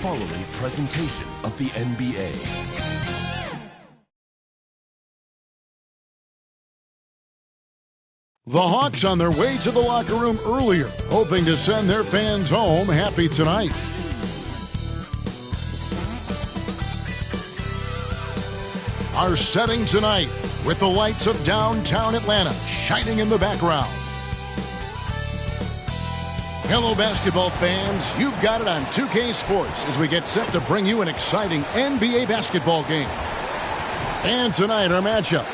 following presentation of the NBA. The Hawks on their way to the locker room earlier, hoping to send their fans home happy tonight. Our setting tonight with the lights of downtown Atlanta shining in the background. Hello, basketball fans. You've got it on 2K Sports as we get set to bring you an exciting NBA basketball game. And tonight, our matchup,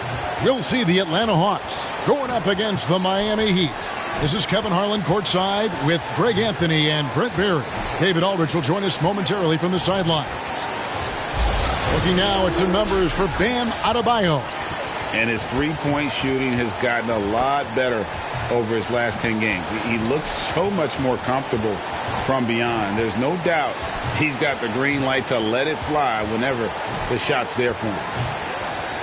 we'll see the Atlanta Hawks going up against the Miami Heat. This is Kevin Harlan courtside with Greg Anthony and Brent Barry. David Aldridge will join us momentarily from the sidelines. Looking now at some numbers for Bam Adebayo. And his three-point shooting has gotten a lot better over his last 10 games. He looks so much more comfortable from beyond. There's no doubt he's got the green light to let it fly whenever the shot's there for him.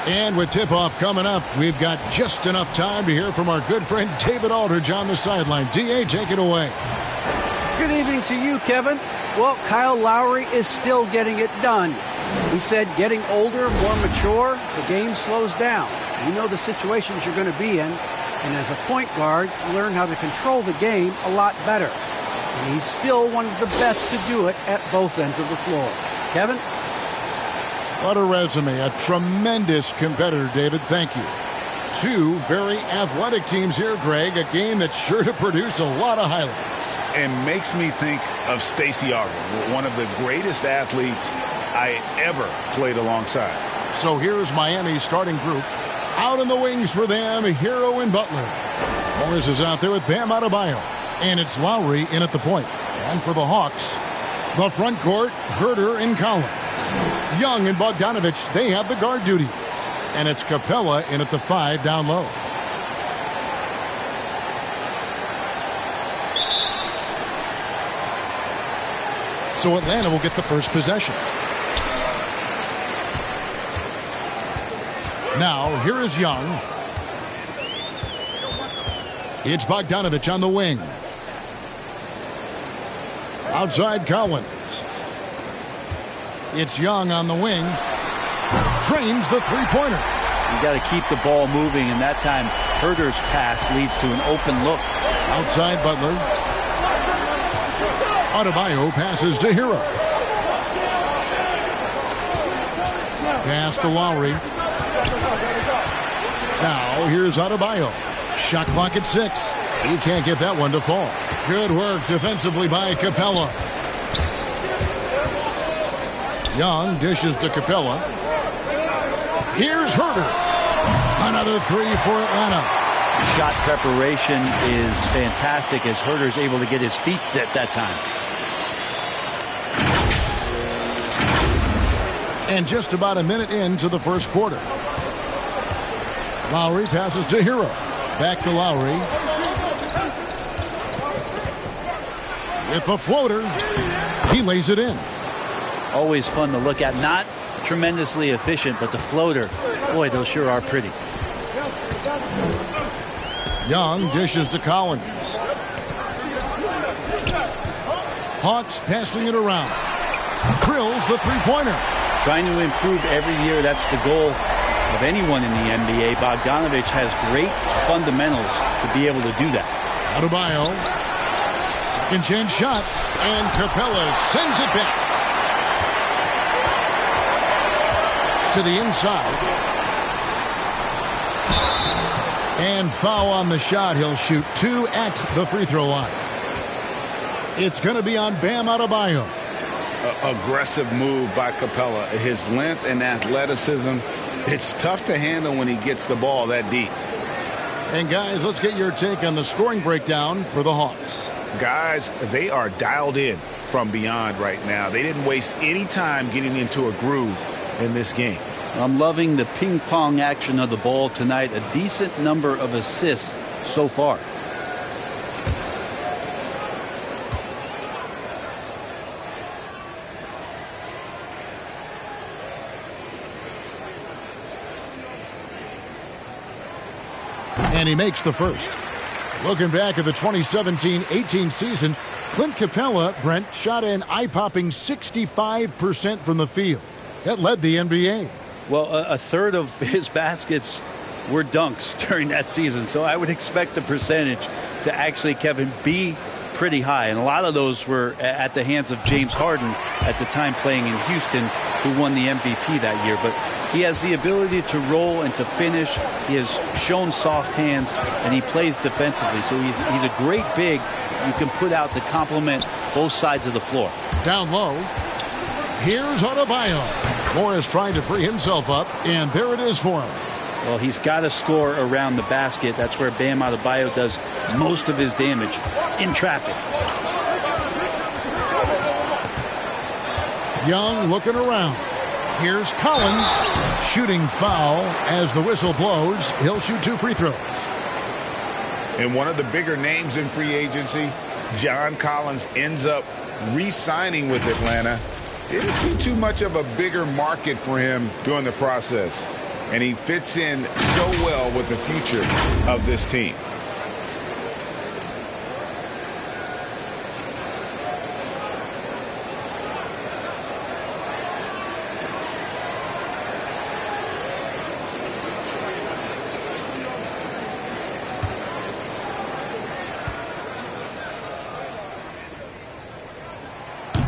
And with tip-off coming up, we've got just enough time to hear from our good friend David Aldridge on the sideline. D.A., take it away. Good evening to you, Kevin. Well, Kyle Lowry is still getting it done. He said getting older, more mature, the game slows down. You know the situations you're going to be in, and as a point guard, you learn how to control the game a lot better. And he's still one of the best to do it at both ends of the floor. Kevin? What a resume. A tremendous competitor, David. Thank you. Two very athletic teams here, Greg. A game that's sure to produce a lot of highlights. And makes me think of Stacey Augmon, one of the greatest athletes I ever played alongside. So here's Miami's starting group. Out in the wings for them, Hero and Butler. Morris is out there with Bam Adebayo. And it's Lowry in at the point. And for the Hawks, the front court, Herter and Collins. Young and Bogdanovich, they have the guard duties. And it's Capella in at the 5 down low. So Atlanta will get the first possession. Now, here is Young. It's Bogdanovich on the wing. Outside Collins. It's Young on the wing. Trains the three-pointer. You got to keep the ball moving, and that time Herter's pass leads to an open look. Outside Butler. Adebayo passes to Hero. Pass to Lowry. Now here's Adebayo. Shot clock at 6. He can't get that one to fall. Good work defensively by Capella. Young dishes to Capella. Here's Herter. Another three for Atlanta. Shot preparation is fantastic as Herter's able to get his feet set that time. And just about a minute into the first quarter. Lowry passes to Hero. Back to Lowry. With the floater, he lays it in. Always fun to look at. Not tremendously efficient, but the floater, boy, those sure are pretty. Young dishes to Collins. Hawks passing it around. Drills the three-pointer. Trying to improve every year, that's the goal of anyone in the NBA. Bogdanovich has great fundamentals to be able to do that. Adebayo. Second chance shot. And Capella sends it back. To the inside. And foul on the shot. He'll shoot 2 at the free throw line. It's going to be on Bam Adebayo. Aggressive move by Capella. His length and athleticism, it's tough to handle when he gets the ball that deep. And guys, let's get your take on the scoring breakdown for the Hawks. Guys, they are dialed in from beyond right now. They didn't waste any time getting into a groove in this game. I'm loving the ping pong action of the ball tonight. A decent number of assists so far. And he makes the first. Looking back at the 2017-18 season, Clint Capella, Brent, shot an eye-popping 65% from the field. That led the NBA. Well, a third of his baskets were dunks during that season, so I would expect the percentage to actually, Kevin, be pretty high. And a lot of those were at the hands of James Harden at the time playing in Houston, who won the MVP that year. But he has the ability to roll and to finish. He has shown soft hands, and he plays defensively. So he's a great big you can put out to complement both sides of the floor. Down low. Here's Adebayo. Morris trying to free himself up, and there it is for him. Well, he's got to score around the basket. That's where Bam Adebayo does most of his damage, in traffic. Young looking around. Here's Collins. Shooting foul as the whistle blows. He'll shoot 2 free throws. And one of the bigger names in free agency, John Collins, ends up re-signing with Atlanta. Didn't see too much of a bigger market for him during the process. And he fits in so well with the future of this team.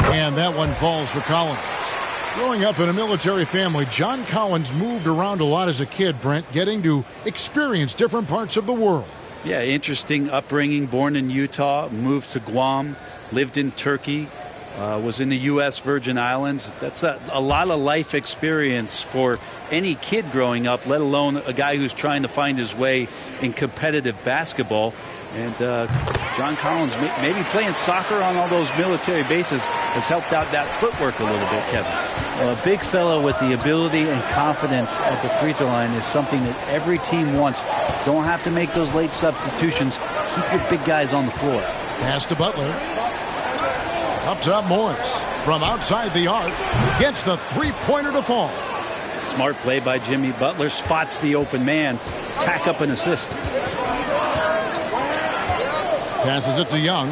And that one falls for Collins. Growing up in a military family, John Collins moved around a lot as a kid, Brent, getting to experience different parts of the world. Yeah, interesting upbringing. Born in Utah, moved to Guam, lived in Turkey, was in the U.S. Virgin Islands. That's a lot of life experience for any kid growing up, let alone a guy who's trying to find his way in competitive basketball. And John Collins, maybe playing soccer on all those military bases, has helped out that footwork a little bit, Kevin. Well, a big fellow with the ability and confidence at the free throw line is something that every team wants. Don't have to make those late substitutions. Keep your big guys on the floor. Pass to Butler. Up top, Morris. From outside the arc, gets the three-pointer to fall. Smart play by Jimmy Butler. Spots the open man. Tack up an assist. Passes it to Young.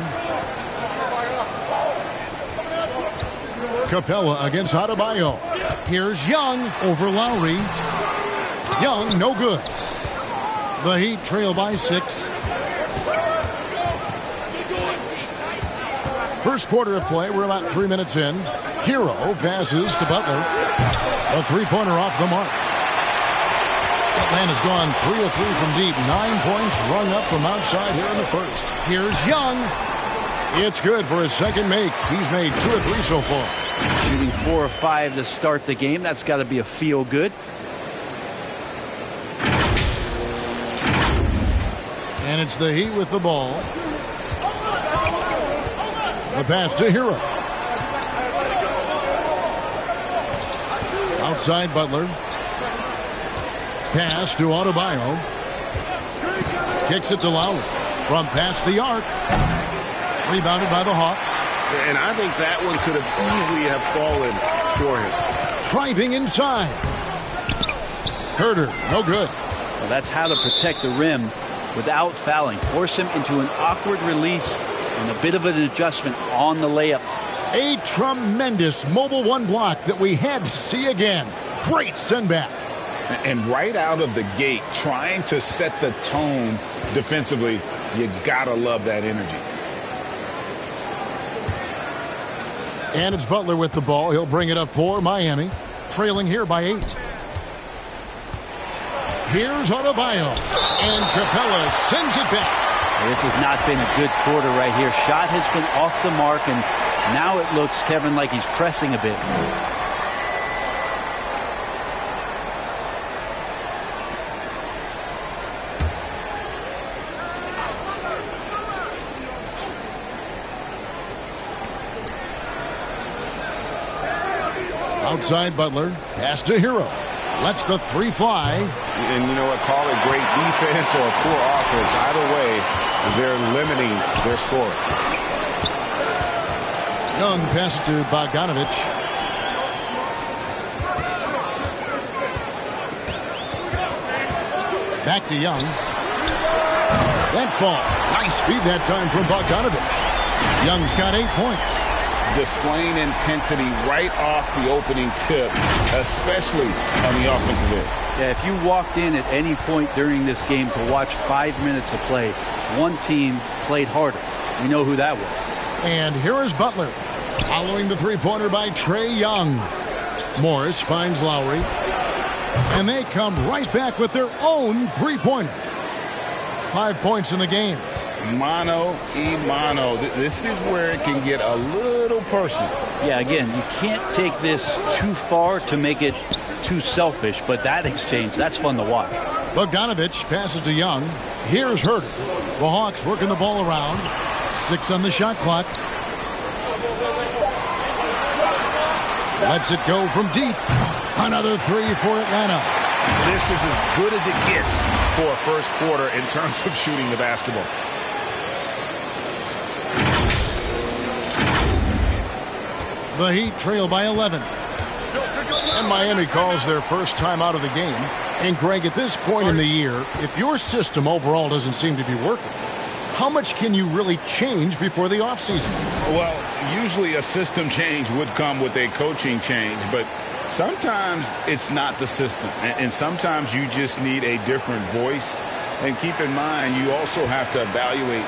Capella against Adebayo. Here's Young over Lowry. Young, no good. The Heat trail by 6. First quarter of play. We're about 3 minutes in. Hero passes to Butler. A three-pointer off the mark. Atlanta's gone 3 of 3 from deep. 9 points rung up from outside here in the first. Here's Young. It's good for his second make. He's made 2 of 3 so far. Shooting 4 of 5 to start the game. That's got to be a feel good. And it's the Heat with the ball. The pass to Hero. Outside Butler. Pass to Adebayo. Kicks it to Lowry. From past the arc. Rebounded by the Hawks. And I think that one could have easily have fallen for him. Driving inside. Herder, no good. Well, that's how to protect the rim without fouling. Force him into an awkward release and a bit of an adjustment on the layup. A tremendous mobile one block that we had to see again. Great send back. And right out of the gate, trying to set the tone defensively, you gotta love that energy. And it's Butler with the ball. He'll bring it up for Miami. Trailing here by 8. Here's Adebayo. And Capella sends it back. This has not been a good quarter right here. Shot has been off the mark, and now it looks, Kevin, like he's pressing a bit. Outside Butler. Pass to Hero. Lets the 3 fly. And you know what? Call it great defense or poor offense. Either way, they're limiting their score. Young pass to Bogdanovic. Back to Young. That fall. Nice feed that time from Bogdanovic. Young's got 8 points. Displaying intensity right off the opening tip, especially on the offensive end. Yeah, if you walked in at any point during this game to watch 5 minutes of play, one team played harder. We know who that was. And here is Butler, following the three-pointer by Trae Young. Morris finds Lowry, and they come right back with their own three-pointer. 5 points in the game. Mano y mano. This is where it can get a little personal. Yeah, again, you can't take this too far to make it too selfish, but that exchange, that's fun to watch. Bogdanovich passes to Young. Here's Herter. The Hawks working the ball around. 6 on the shot clock. Lets it go from deep. Another 3 for Atlanta. This is as good as it gets for a first quarter in terms of shooting the basketball. The Heat trail by 11. And Miami calls their first time out of the game. And Greg, at this point in the year, if your system overall doesn't seem to be working, how much can you really change before the offseason? Well, usually a system change would come with a coaching change, but sometimes it's not the system. And sometimes you just need a different voice. And keep in mind, you also have to evaluate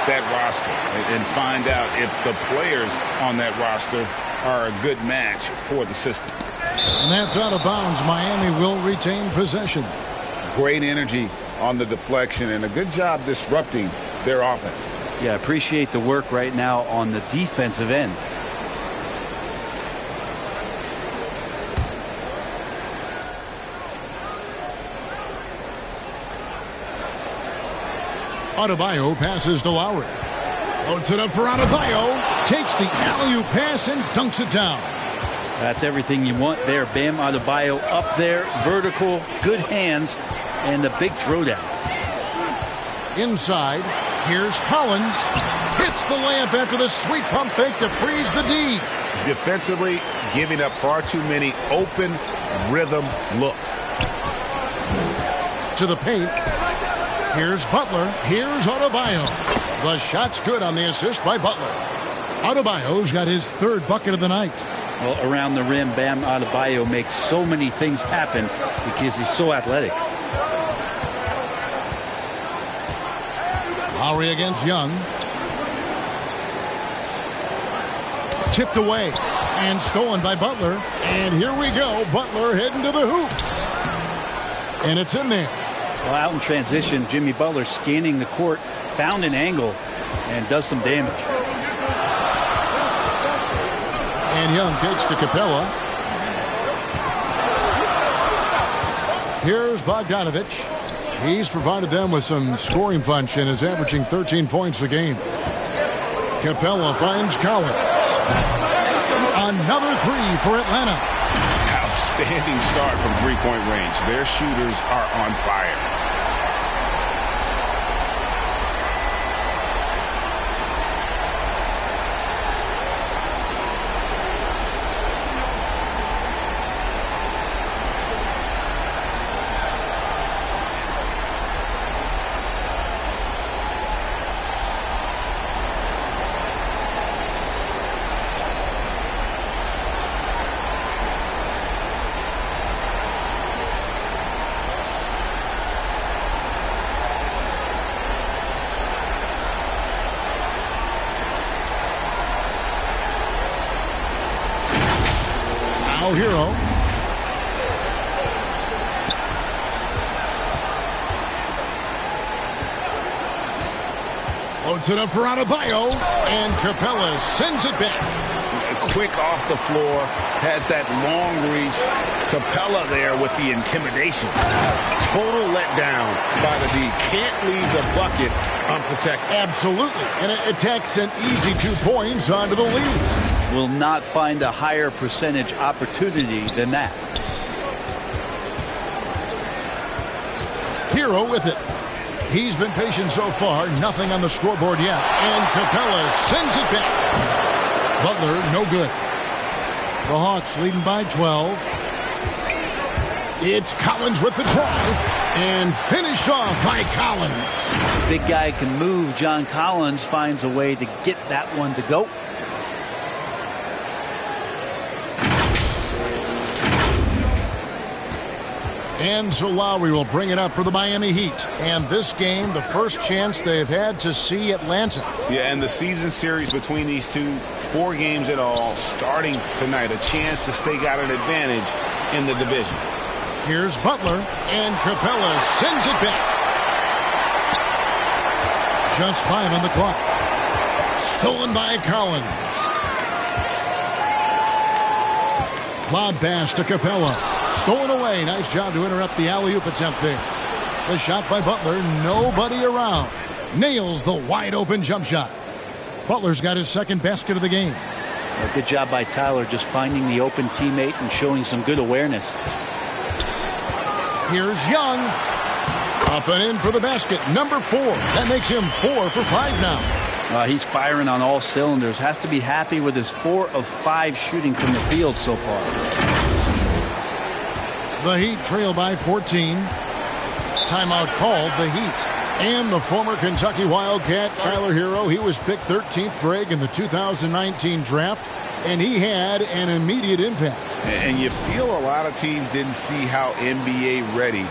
that roster and find out if the players on that roster are a good match for the system. And that's out of bounds. Miami will retain possession. Great energy on the deflection and a good job disrupting their offense. Yeah, appreciate the work right now on the defensive end. Adebayo passes to Lowry. Loads it up for Adebayo. Takes the alley-oop pass and dunks it down. That's everything you want there. Bam Adebayo up there, vertical, good hands, and the big throwdown. Inside, here's Collins. Hits the layup after the sweet pump fake to freeze the D. Defensively, giving up far too many open rhythm looks. To the paint. Here's Butler. Here's Adebayo. The shot's good on the assist by Butler. Adebayo's got his third bucket of the night. Well, around the rim, Bam Adebayo makes so many things happen because he's so athletic. Lowry against Young. Tipped away and stolen by Butler. And here we go. Butler heading to the hoop. And it's in there. Well, out in transition, Jimmy Butler scanning the court, found an angle, and does some damage. And Young takes to Capella. Here's Bogdanovich. He's provided them with some scoring punch and is averaging 13 points a game. Capella finds Collins. Another 3 for Atlanta. Outstanding start from three-point range. Their shooters are on fire. Hero. Loads it up for Adebayo, and Capella sends it back. Quick off the floor, has that long reach. Capella there with the intimidation. Total letdown by the D. Can't leave the bucket unprotected. Absolutely, and it attacks an easy 2 points onto the lead. Will not find a higher percentage opportunity than that. Hero with it. He's been patient so far. Nothing on the scoreboard yet. And Capella sends it back. Butler, no good. The Hawks leading by 12. It's Collins with the drive, and finished off by Collins. Big guy can move. John Collins finds a way to get that one to go. And so Lowry will bring it up for the Miami Heat. And this game, the first chance they've had to see Atlanta. Yeah, and the season series between these two, 4 games in all, starting tonight. A chance to stake out an advantage in the division. Here's Butler, and Capella sends it back. Just 5 on the clock. Stolen by Collins. Lob pass to Capella. Stolen away. Nice job to interrupt the alley-oop attempt there. The shot by Butler. Nobody around. Nails the wide-open jump shot. Butler's got his second basket of the game. Well, good job by Tyler just finding the open teammate and showing some good awareness. Here's Young. Up and in for the basket. Number 4. That makes him 4 for 5 now. He's firing on all cylinders. Has to be happy with his 4 of 5 shooting from the field so far. The Heat trail by 14. Timeout called, the Heat. And the former Kentucky Wildcat, Tyler Hero, he was picked 13th Greg in the 2019 draft, and he had an immediate impact. And you feel a lot of teams didn't see how NBA ready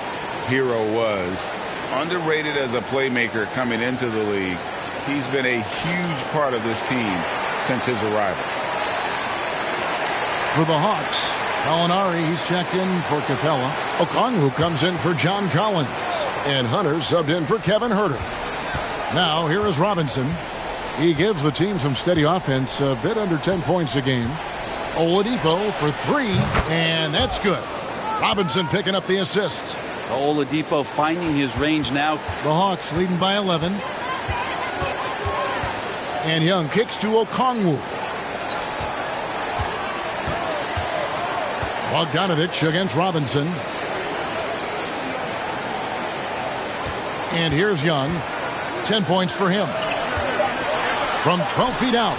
Hero was. Underrated as a playmaker coming into the league. He's been a huge part of this team since his arrival. For the Hawks, Gallinari, he's checked in for Capella. Okongwu comes in for John Collins. And Hunter subbed in for Kevin Huerter. Now, here is Robinson. He gives the team some steady offense, a bit under 10 points a game. Oladipo for 3, and that's good. Robinson picking up the assists. Oladipo finding his range now. The Hawks leading by 11. And Young kicks to Okongwu. Bogdanovich against Robinson. And here's Young. 10 points for him. From 12 feet out,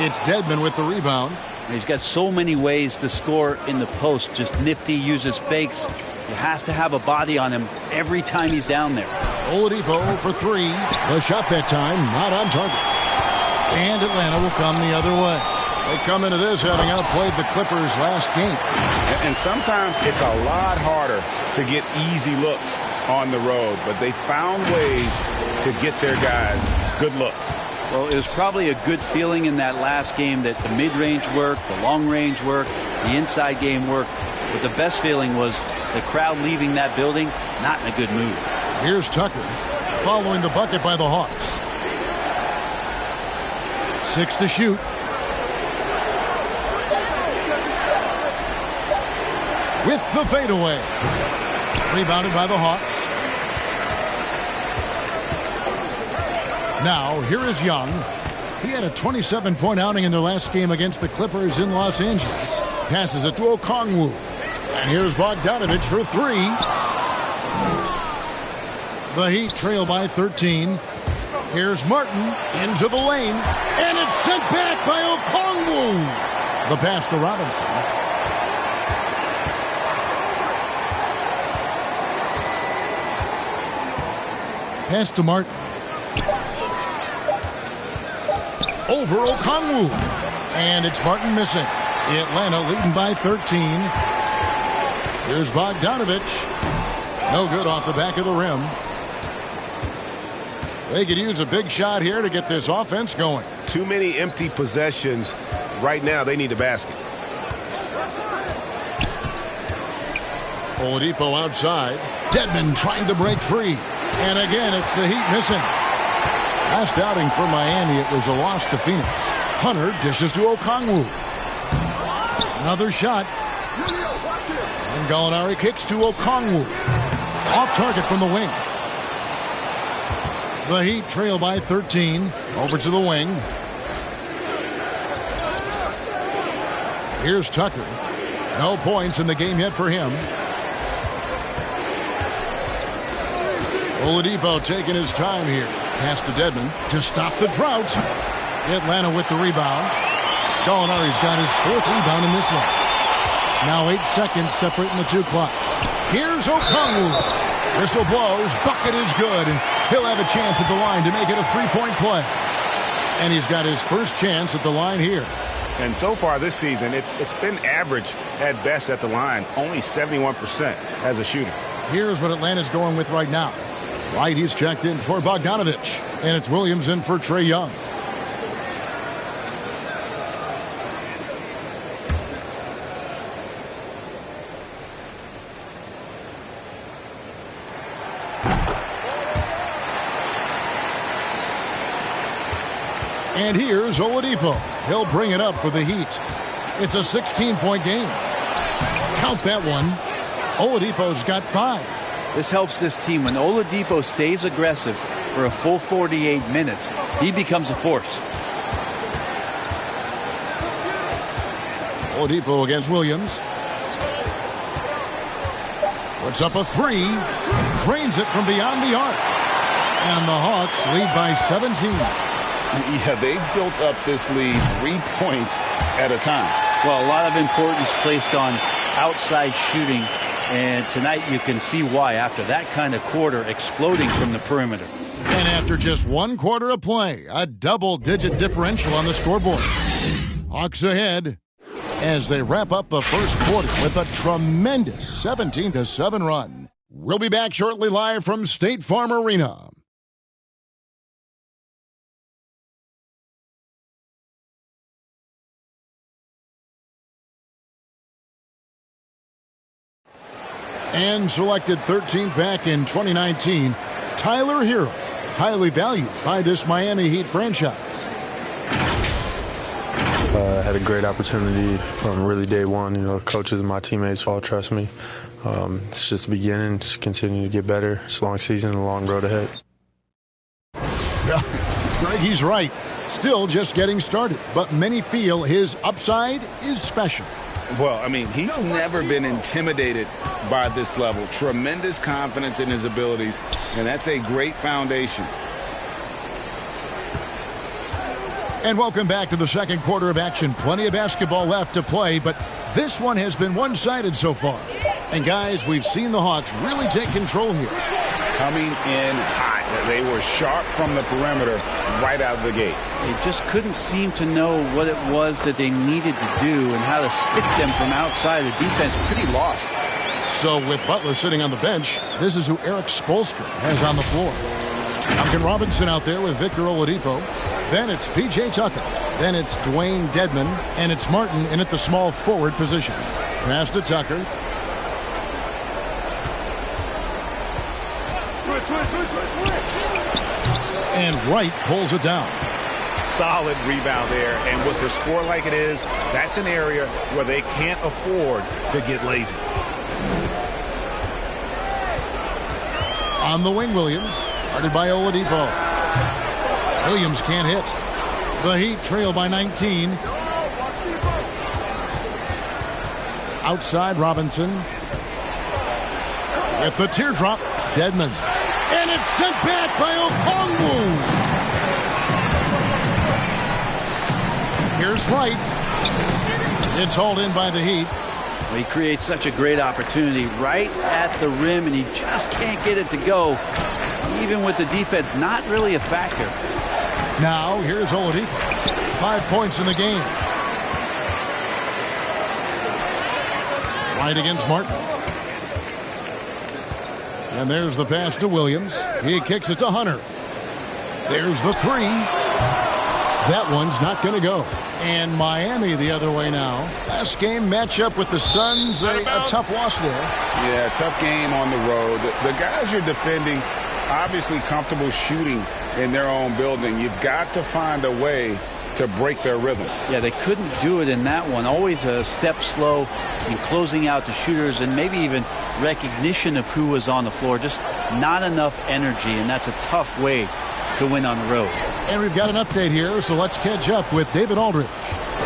it's Dedmon with the rebound. He's got so many ways to score in the post. Just nifty, uses fakes. You have to have a body on him every time he's down there. Oladipo for 3. The shot that time, not on target. And Atlanta will come the other way. They come into this having outplayed the Clippers last game. And sometimes it's a lot harder to get easy looks on the road, but they found ways to get their guys good looks. Well, it was probably a good feeling in that last game that the mid-range worked, the long-range worked, the inside game worked. But the best feeling was the crowd leaving that building not in a good mood. Here's Tucker following the bucket by the Hawks. 6 to shoot. With the fadeaway. Rebounded by the Hawks. Now, here is Young. He had a 27-point outing in their last game against the Clippers in Los Angeles. Passes it to Okongwu. And here's Bogdanovich for 3. The Heat trail by 13. Here's Martin into the lane. And it's sent back by Okongwu. The pass to Robinson. Pass to Martin. Over Okongwu. And it's Martin missing. Atlanta leading by 13. Here's Bogdanovich. No good off the back of the rim. They could use a big shot here to get this offense going. Too many empty possessions. Right now, they need a basket. Oladipo outside. Dedmon trying to break free. And again, it's the Heat missing. Last outing for Miami, it was a loss to Phoenix. Hunter dishes to Okongwu. Another shot. And Gallinari kicks to Okongwu. Off target from the wing. The Heat trail by 13. Over to the wing. Here's Tucker. No points in the game yet for him. Oladipo taking his time here. Pass to Dedmon to stop the drought. Atlanta with the rebound. Gallinari's got his 4th rebound in this one. Now 8 seconds separating the two clocks. Here's Okongwu. Whistle blows. Bucket is good. And he'll have a chance at the line to make it a three-point play. And he's got his first chance at the line here. And so far this season, it's been average at best at the line. Only 71% as a shooter. Here's what Atlanta's going with right now. White, he's checked in for Bogdanovich. And it's Williams in for Trae Young. And here's Oladipo. He'll bring it up for the Heat. It's a 16-point game. Count that one. Oladipo's got 5. This helps this team. When Oladipo stays aggressive for a full 48 minutes, he becomes a force. Oladipo against Williams. Puts up a 3. Drains it from beyond the arc. And the Hawks lead by 17. Yeah, they built up this lead 3 points at a time. Well, a lot of importance placed on outside shooting, and tonight you can see why after that kind of quarter exploding from the perimeter. And after just 1 quarter of play, a double-digit differential on the scoreboard. Hawks ahead as they wrap up the first quarter with a tremendous 17-7 run. We'll be back shortly live from State Farm Arena. And selected 13th back in 2019, Tyler Hero, highly valued by this Miami Heat franchise. I had a great opportunity from really day one. You know, coaches and my teammates all trust me. It's just the beginning, just continue to get better. It's a long season and a long road ahead. Greg, he's right. Still just getting started, but many feel his upside is special. Well, I mean, he's never been intimidated by this level. Tremendous confidence in his abilities, and that's a great foundation. And welcome back to the second quarter of action. Plenty of basketball left to play, but this one has been one-sided so far. And guys, we've seen the Hawks really take control here. Coming in hot. They were sharp from the perimeter right out of the gate. They just couldn't seem to know what it was that they needed to do and how to stick them from outside. The defense pretty lost. So with Butler sitting on the bench, this is who Eric Spoelstra has on the floor. Duncan Robinson out there with Victor Oladipo. Then it's P.J. Tucker. Then it's Dwayne Dedmon. And it's Martin in at the small forward position. Pass to Tucker. And Wright pulls it down. Solid rebound there. And with the score like it is, that's an area where they can't afford to get lazy. On the wing, Williams. Guarded by Oladipo. Williams can't hit. The Heat trail by 19. Outside Robinson. With the teardrop, Dedmon. And it's sent back by Okongwu. Here's Wright. It's hauled in by the Heat. Well, he creates such a great opportunity right at the rim, and he just can't get it to go. Even with the defense not really a factor. Now, here's Oladipo. 5 points in the game. Right against Martin. And there's the pass to Williams. He kicks it to Hunter. There's the 3. That one's not going to go. And Miami the other way now. Last game matchup with the Suns, a tough loss there. Yeah, tough game on the road. The guys you're defending, obviously comfortable shooting in their own building. You've got to find a way to break their rhythm. Yeah, they couldn't do it in that one. Always a step slow in closing out the shooters and maybe even recognition of who was on the floor. Just not enough energy, and that's a tough way to win on the road. And we've got an update here, so let's catch up with David Aldridge.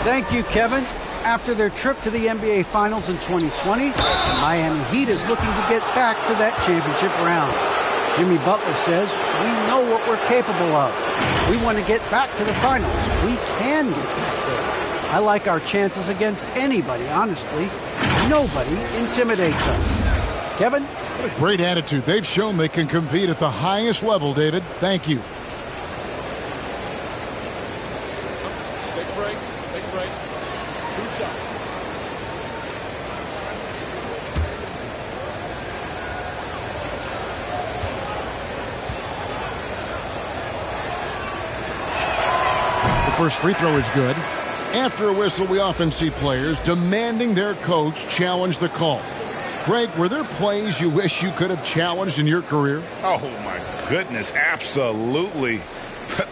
Thank you, Kevin. After their trip to the NBA Finals in 2020, the Miami Heat is looking to get back to that championship round. Jimmy Butler says, we know what we're capable of. We want to get back to the finals. We can get back there. I like our chances against anybody, honestly. Nobody intimidates us. Kevin? What a great attitude. They've shown they can compete at the highest level, David. Thank you. Take a break. Take a break. 2 shots. The first free throw is good. After a whistle, we often see players demanding their coach challenge the call. Greg, were there plays you wish you could have challenged in your career? Oh, my goodness, absolutely.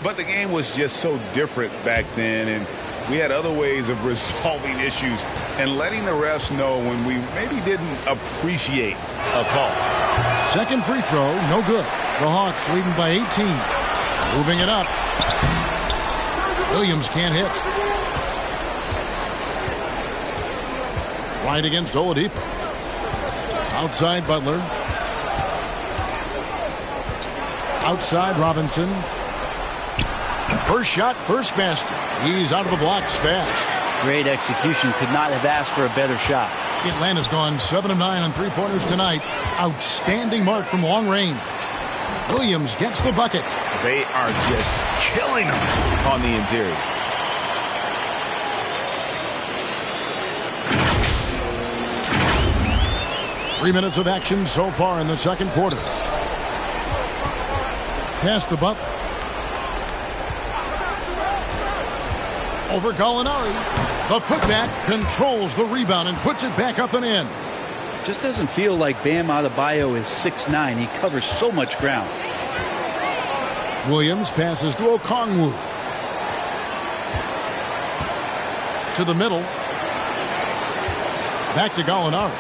But the game was just so different back then, and we had other ways of resolving issues and letting the refs know when we maybe didn't appreciate a call. Second free throw, no good. The Hawks leading by 18. Moving it up. Williams can't hit. Right against Oladipo. Outside Butler. Outside Robinson. First shot, first basket. He's out of the blocks fast. Great execution. Could not have asked for a better shot. Atlanta's gone 7 of 9 on three-pointers tonight. Outstanding mark from long range. Williams gets the bucket. They are just killing them on the interior. Three minutes of action so far in the second quarter. Pass to Butler. Over Gallinari. The putback controls the rebound and puts it back up and in. Just doesn't feel like Bam Adebayo is 6'9". He covers so much ground. Williams passes to Okongwu. To the middle. Back to Gallinari.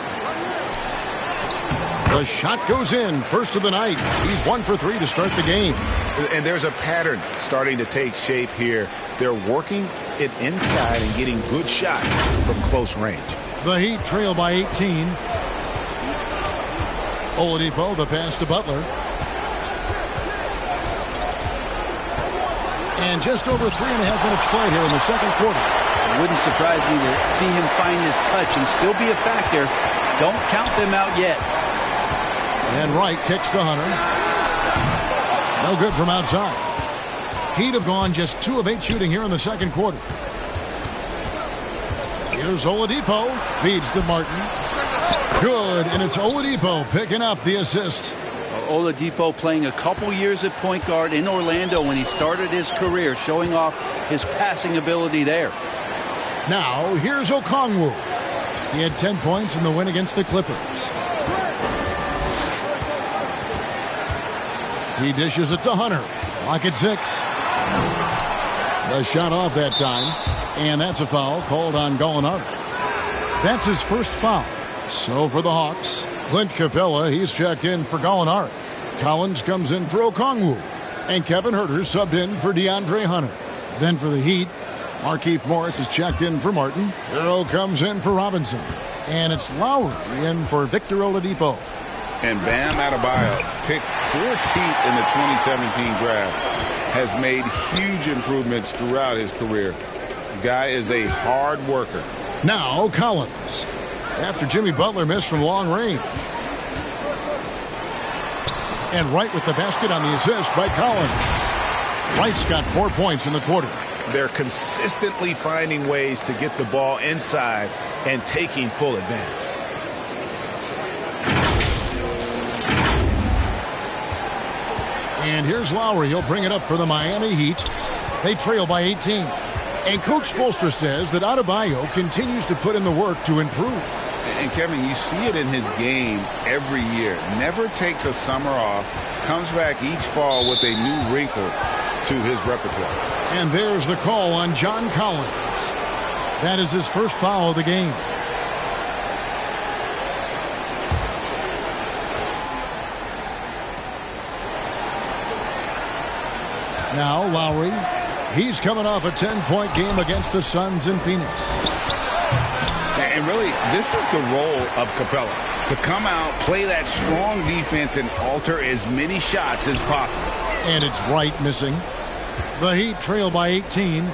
The shot goes in. First of the night. He's 1 for 3 to start the game. And there's a pattern starting to take shape here. They're working it inside and getting good shots from close range. The Heat trail by 18. Oladipo, the pass to Butler. And just over 3.5 minutes played here in the second quarter. It wouldn't surprise me to see him find his touch and still be a factor. Don't count them out yet. And Wright kicks to Hunter. No good from outside. Heat have gone just 2 of 8 shooting here in the second quarter. Here's Oladipo. Feeds to Martin. Good, and it's Oladipo picking up the assist. Oladipo playing a couple years at point guard in Orlando when he started his career, showing off his passing ability there. Now, here's Okongwu. He had 10 points in the win against the Clippers. He dishes it to Hunter. Clock at 6. The shot off that time. And that's a foul called on Gallinari. That's his first foul. So for the Hawks, Clint Capella, he's checked in for Gallinari. Collins comes in for Okongwu. And Kevin Huerter subbed in for DeAndre Hunter. Then for the Heat, Markieff Morris is checked in for Martin. Hero comes in for Robinson. And it's Lowry in for Victor Oladipo. And Bam Adebayo, picked 14th in the 2017 draft, has made huge improvements throughout his career. The guy is a hard worker. Now Collins. After Jimmy Butler missed from long range. And Wright with the basket on the assist by Collins. Wright's got 4 points in the quarter. They're consistently finding ways to get the ball inside and taking full advantage. And here's Lowry. He'll bring it up for the Miami Heat. They trail by 18. And Coach Spoelstra says that Adebayo continues to put in the work to improve. And Kevin, you see it in his game every year. Never takes a summer off. Comes back each fall with a new wrinkle to his repertoire. And there's the call on John Collins. That is his first foul of the game. Now Lowry. He's coming off a 10-point game against the Suns in Phoenix. And really, this is the role of Capella. To come out, play that strong defense, and alter as many shots as possible. And it's Wright missing. The Heat trail by 18.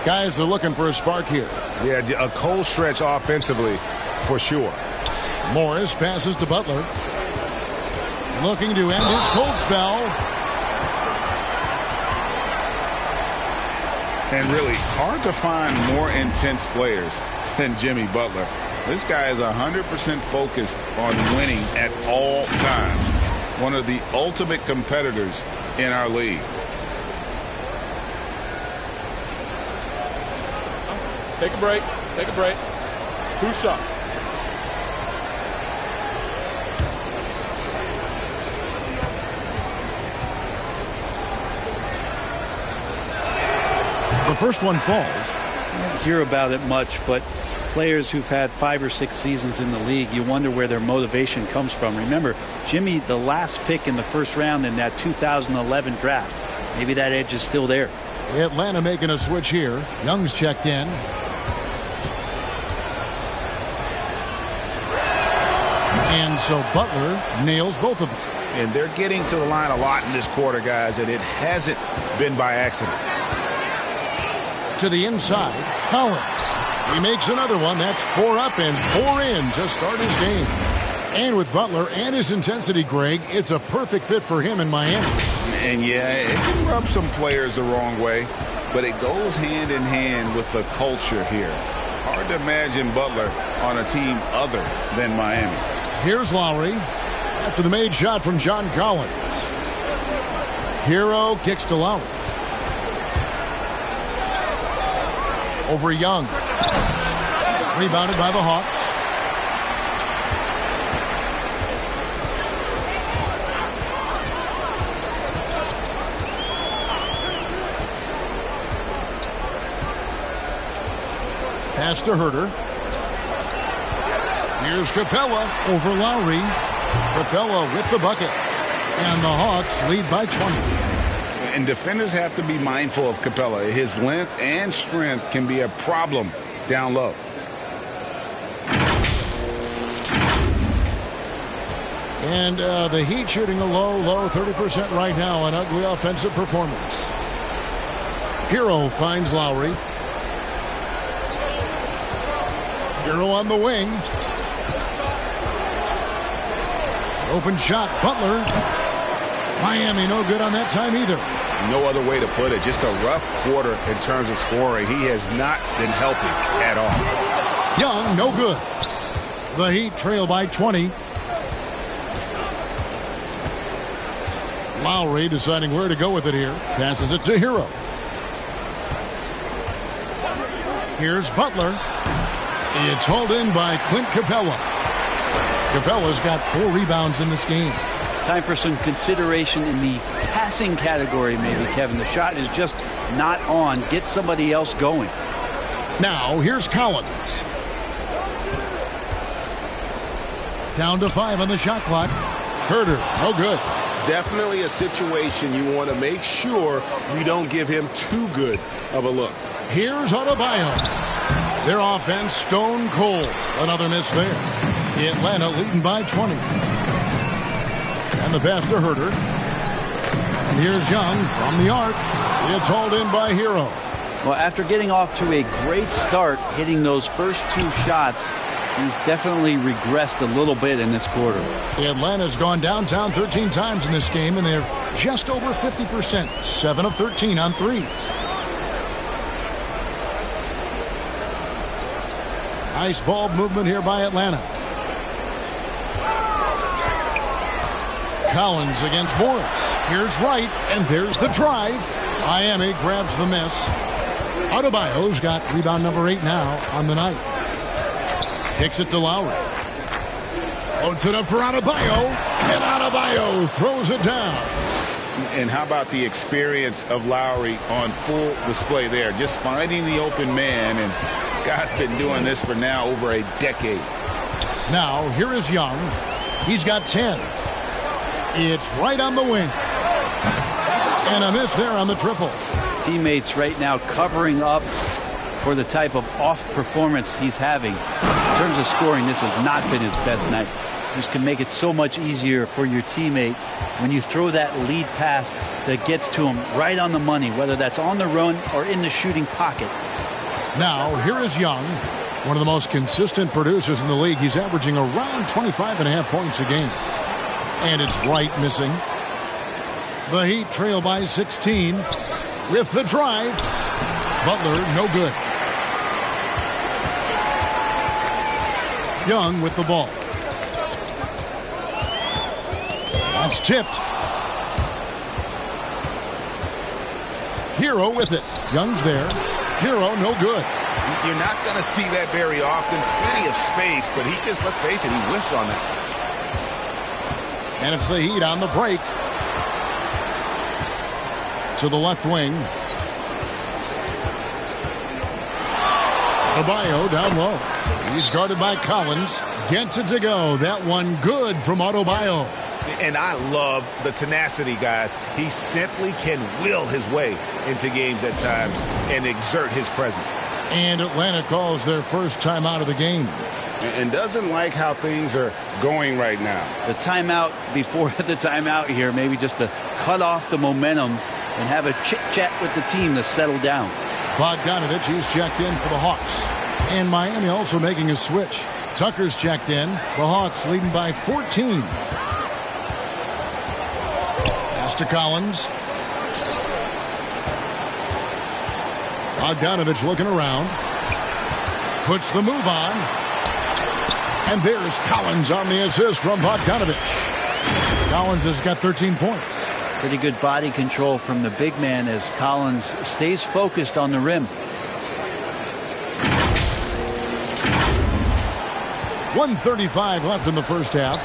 Guys are looking for a spark here. Yeah, a cold stretch offensively for sure. Morris passes to Butler. Looking to end his cold spell. And really hard to find more intense players than Jimmy Butler. This guy is 100% focused on winning at all times. One of the ultimate competitors in our league. Take a break. Take a break. 2 shots. The first one falls. You don't hear about it much, but players who've had 5 or 6 seasons in the league, you wonder where their motivation comes from. Remember, Jimmy, the last pick in the first round in that 2011 draft. Maybe that edge is still there. Atlanta making a switch here. Young's checked in. And so Butler nails both of them. And they're getting to the line a lot in this quarter, guys, and it hasn't been by accident. To the inside, Collins. He makes another one. That's 4 up and 4 in to start his game. And with Butler and his intensity, Greg, it's a perfect fit for him in Miami. And yeah, it can rub some players the wrong way, but it goes hand in hand with the culture here. Hard to imagine Butler on a team other than Miami. Here's Lowry after the made shot from John Collins. Hero kicks to Lowry. Over Young. Rebounded by the Hawks. Pass to Herter. Here's Capella over Lowry. Capella with the bucket. And the Hawks lead by 20. And defenders have to be mindful of Capella. His length and strength can be a problem down low. And the Heat shooting a low 30% right now. An ugly offensive performance. Hero finds Lowry. Hero on the wing. Open shot, Butler. Miami no good on that time either. No other way to put it. Just a rough quarter in terms of scoring. He has not been helping at all. Young, no good. The Heat trail by 20. Lowry deciding where to go with it here. Passes it to Hero. Here's Butler. It's hauled in by Clint Capella. Capella's got 4 rebounds in this game. Time for some consideration in the passing category, maybe, Kevin. The shot is just not on. Get somebody else going. Now, here's Collins. Down to 5 on the shot clock. Herter, no good. Definitely a situation you want to make sure you don't give him too good of a look. Here's Adebayo. Their offense stone cold. Another miss there. Atlanta leading by 20. And the pass to Herter. And here's Young from the arc. It's hauled in by Hero. Well, after getting off to a great start, hitting those first 2 shots, he's definitely regressed a little bit in this quarter. Atlanta's gone downtown 13 times in this game, and they're just over 50%. 7 of 13 on threes. Nice ball movement here by Atlanta. Collins against Morris. Here's Wright, and there's the drive. Miami grabs the miss. Adebayo's got rebound number 8 now on the night. Kicks it to Lowry. Loads it up for Adebayo. And Adebayo throws it down. And how about the experience of Lowry on full display there? Just finding the open man, and guy's been doing this for now over a decade. Now, here is Young. He's got 10. It's right on the wing. And a miss there on the triple. Teammates right now covering up for the type of off performance he's having. In terms of scoring, this has not been his best night. just can make it so much easier for your teammate when you throw that lead pass that gets to him right on the money, whether that's on the run or in the shooting pocket. Now, here is Young, one of the most consistent producers in the league. He's averaging around 25.5 points a game. And it's right missing. The Heat trail by 16 with the drive. Butler, no good. Young with the ball. That's tipped. Hero with it. Young's there. Hero, no good. You're not going to see that very often. Plenty of space, but he just, let's face it, he whiffs on that. And it's the Heat on the break. To the left wing. Adebayo down low. He's guarded by Collins. Gets it to go. That one good from Adebayo. And I love the tenacity, guys. He simply can will his way into games at times and exert his presence. And Atlanta calls their first timeout of the game. And doesn't like how things are going right now. The timeout before the timeout here, maybe just to cut off the momentum and have a chit-chat with the team to settle down. Bogdanovich, he's checked in for the Hawks. And Miami also making a switch. Tucker's checked in. The Hawks leading by 14. Pass to Collins. Bogdanovich looking around. Puts the move on. And there's Collins on the assist from Bogdanovich. Collins has got 13 points. Pretty good body control from the big man as Collins stays focused on the rim. 1:35 left in the first half.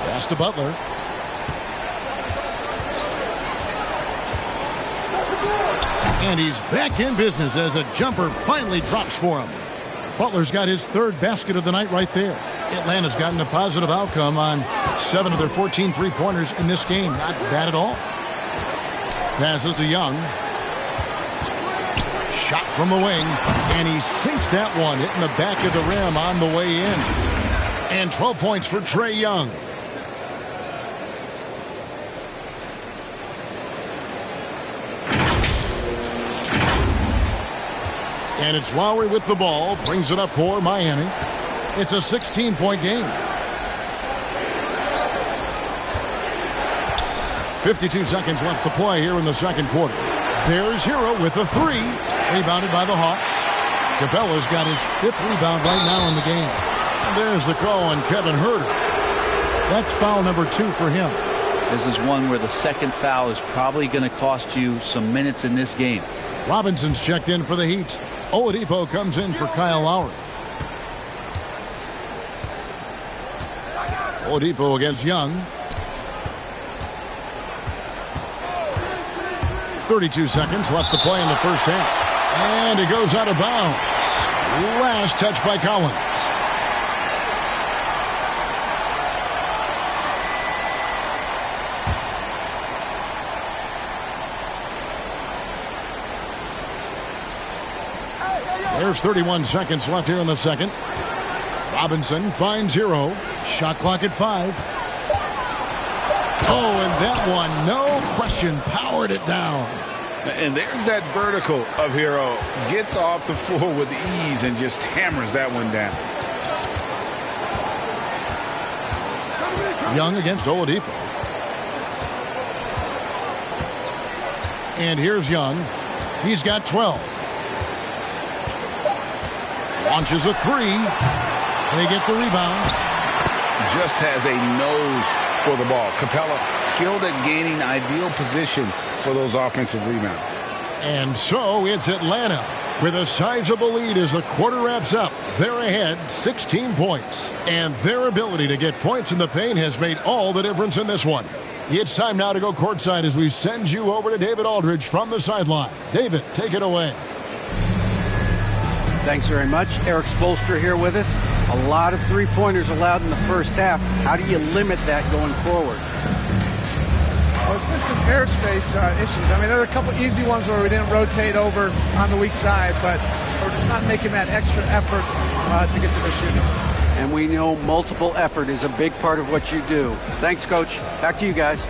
Pass to Butler. And he's back in business as a jumper finally drops for him. Butler's got his third basket of the night right there. Atlanta's gotten a positive outcome on 7 of their 14 three-pointers in this game. Not bad at all. Passes to Young. Shot from the wing. And he sinks that one, hitting the back of the rim on the way in. And 12 points for Trae Young. And it's Lowry with the ball. Brings it up for Miami. It's a 16-point game. 52 seconds left to play here in the second quarter. There's Hero with the three. Rebounded by the Hawks. Capella's got his 5th rebound right now in the game. And there's the call on Kevin Huerter. That's foul number 2 for him. This is one where the second foul is probably going to cost you some minutes in this game. Robinson's checked in for the Heat. Oladipo comes in for Kyle Lowry. Oladipo against Young. 32 seconds left to play in the first half. And it goes out of bounds. Last touch by Collins. There's 31 seconds left here in the second. Robinson finds Hero. Shot clock at 5. Oh, and that one, no question, powered it down. And there's that vertical of Hero. Gets off the floor with ease and just hammers that one down. Young against Oladipo. And here's Young. He's got 12. Launches a 3. They get the rebound. Just has a nose for the ball. Capella skilled at gaining ideal position for those offensive rebounds. And so it's Atlanta with a sizable lead as the quarter wraps up. They're ahead 16 points. And their ability to get points in the paint has made all the difference in this one. It's time now to go courtside as we send you over to David Aldridge from the sideline. David, take it away. Thanks very much. Eric Spoelstra here with us. A lot of three-pointers allowed in the first half. How do you limit that going forward? Well, there's been some airspace issues. I mean, there are a couple easy ones where we didn't rotate over on the weak side, but we're just not making that extra effort to get to the shooting. And we know multiple effort is a big part of what you do. Thanks, Coach. Back to you guys.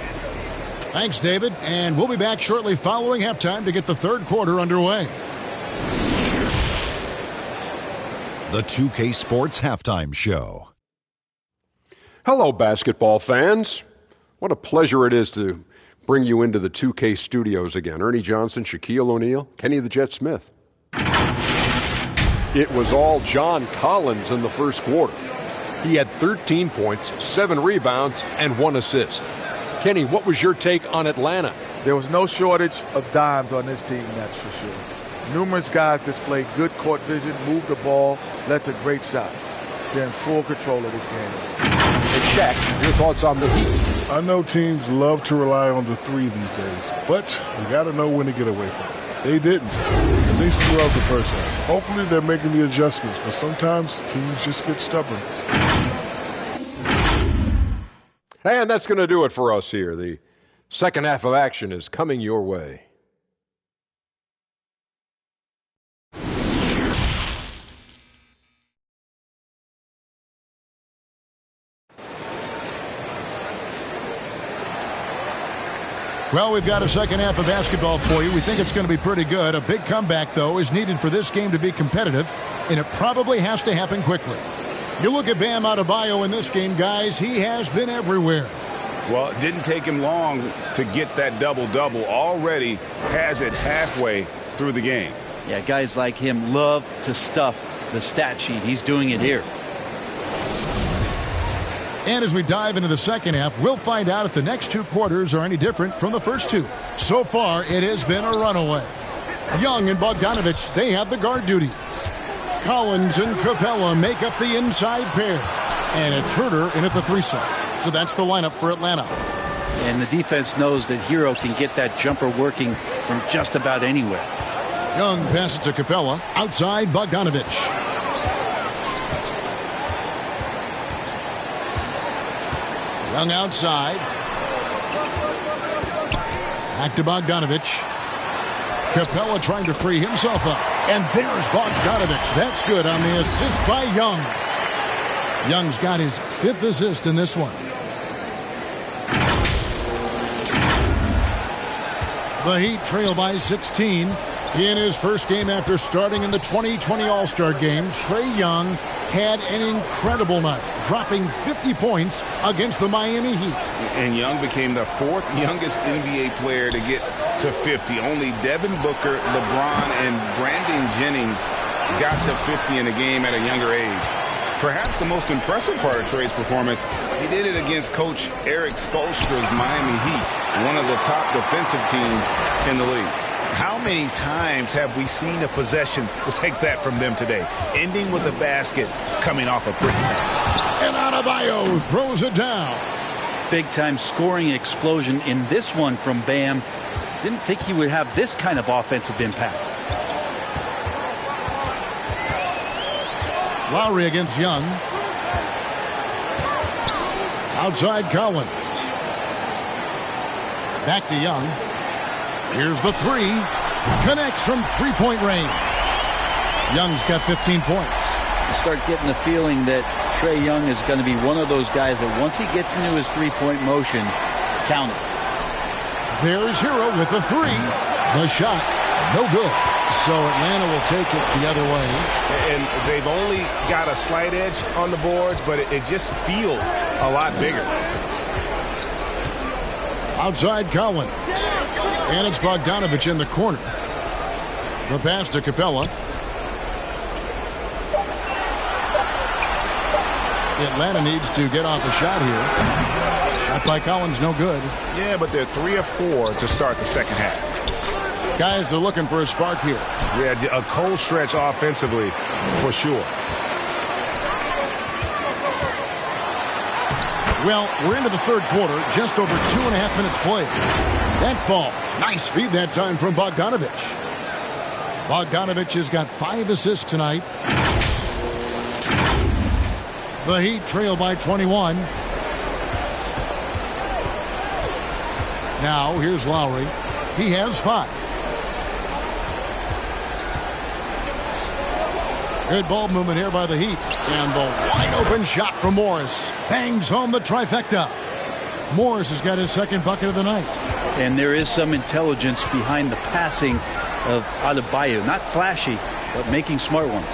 Thanks, David. And we'll be back shortly following halftime to get the third quarter underway. The 2K Sports Halftime Show. Hello, basketball fans. What a pleasure it is to bring you into the 2K studios again. Ernie Johnson, Shaquille O'Neal, Kenny the Jet Smith. It was all John Collins in the first quarter. He had 13 points, 7 rebounds, and 1 assist. Kenny, what was your take on Atlanta? There was no shortage of dimes on this team, that's for sure. Numerous guys displayed good court vision, moved the ball, led to great shots. They're in full control of this game. And Shaq, your thoughts on the Heat? I know teams love to rely on the three these days, but we got to know when to get away from it. They didn't, at least throughout the first half. Hopefully they're making the adjustments, but sometimes teams just get stubborn. And that's going to do it for us here. The second half of action is coming your way. Well, we've got a second half of basketball for you. We think it's going to be pretty good. A big comeback, though, is needed for this game to be competitive, and it probably has to happen quickly. You look at Bam Adebayo in this game, guys. He has been everywhere. Well, it didn't take him long to get that double-double. Already has it halfway through the game. Yeah, guys like him love to stuff the stat sheet. He's doing it here. And as we dive into the second half, we'll find out if the next two quarters are any different from the first two. So far, it has been a runaway. Young and Bogdanovich, they have the guard duties. Collins and Capella make up the inside pair. And it's Herter in at the 3 side. So that's the lineup for Atlanta. And the defense knows that Hero can get that jumper working from just about anywhere. Young passes to Capella. Outside, Bogdanovich. Young outside. Back to Bogdanovich. Capella trying to free himself up. And there's Bogdanovich. That's good on the assist by Young. Young's got his 5th assist in this one. The Heat trail by 16. In his first game after starting in the 2020 All-Star Game, Trae Young had an incredible night, dropping 50 points against the Miami Heat. And Young became the 4th youngest NBA player to get to 50. Only Devin Booker, LeBron, and Brandon Jennings got to 50 in a game at a younger age. Perhaps the most impressive part of Trae's performance, he did it against Coach Eric Spoelstra's Miami Heat, one of the top defensive teams in the league. How many times have we seen a possession like that from them today, ending with a basket coming off a pretty pass? And Adebayo throws it down. Big-time scoring explosion in this one from Bam. Didn't think he would have this kind of offensive impact. Lowry against Young. Outside Collins. Back to Young. Here's the 3. Connects from 3-point range. Young's got 15 points. You start getting the feeling that Trae Young is going to be one of those guys that once he gets into his 3-point motion, count it. There's Hero with the 3. The shot, no good. So Atlanta will take it the other way. And they've only got a slight edge on the boards, but it just feels a lot bigger. Outside Collins. And it's Bogdanovich in the corner. The pass to Capella. Atlanta needs to get off a shot here. Shot by Collins, no good. Yeah, but they're 3 of 4 to start the second half. Guys are looking for a spark here. Yeah, a cold stretch offensively, for sure. Well, we're into the third quarter, just over 2.5 minutes played. That falls. Nice feed that time from Bogdanovich. Bogdanovich has got 5 assists tonight. The Heat trail by 21. Now, here's Lowry. He has 5. Good ball movement here by the Heat. And the wide open shot from Morris. Bangs home the trifecta. Morris has got his second bucket of the night. And there is some intelligence behind the passing of Adebayo. Not flashy, but making smart ones.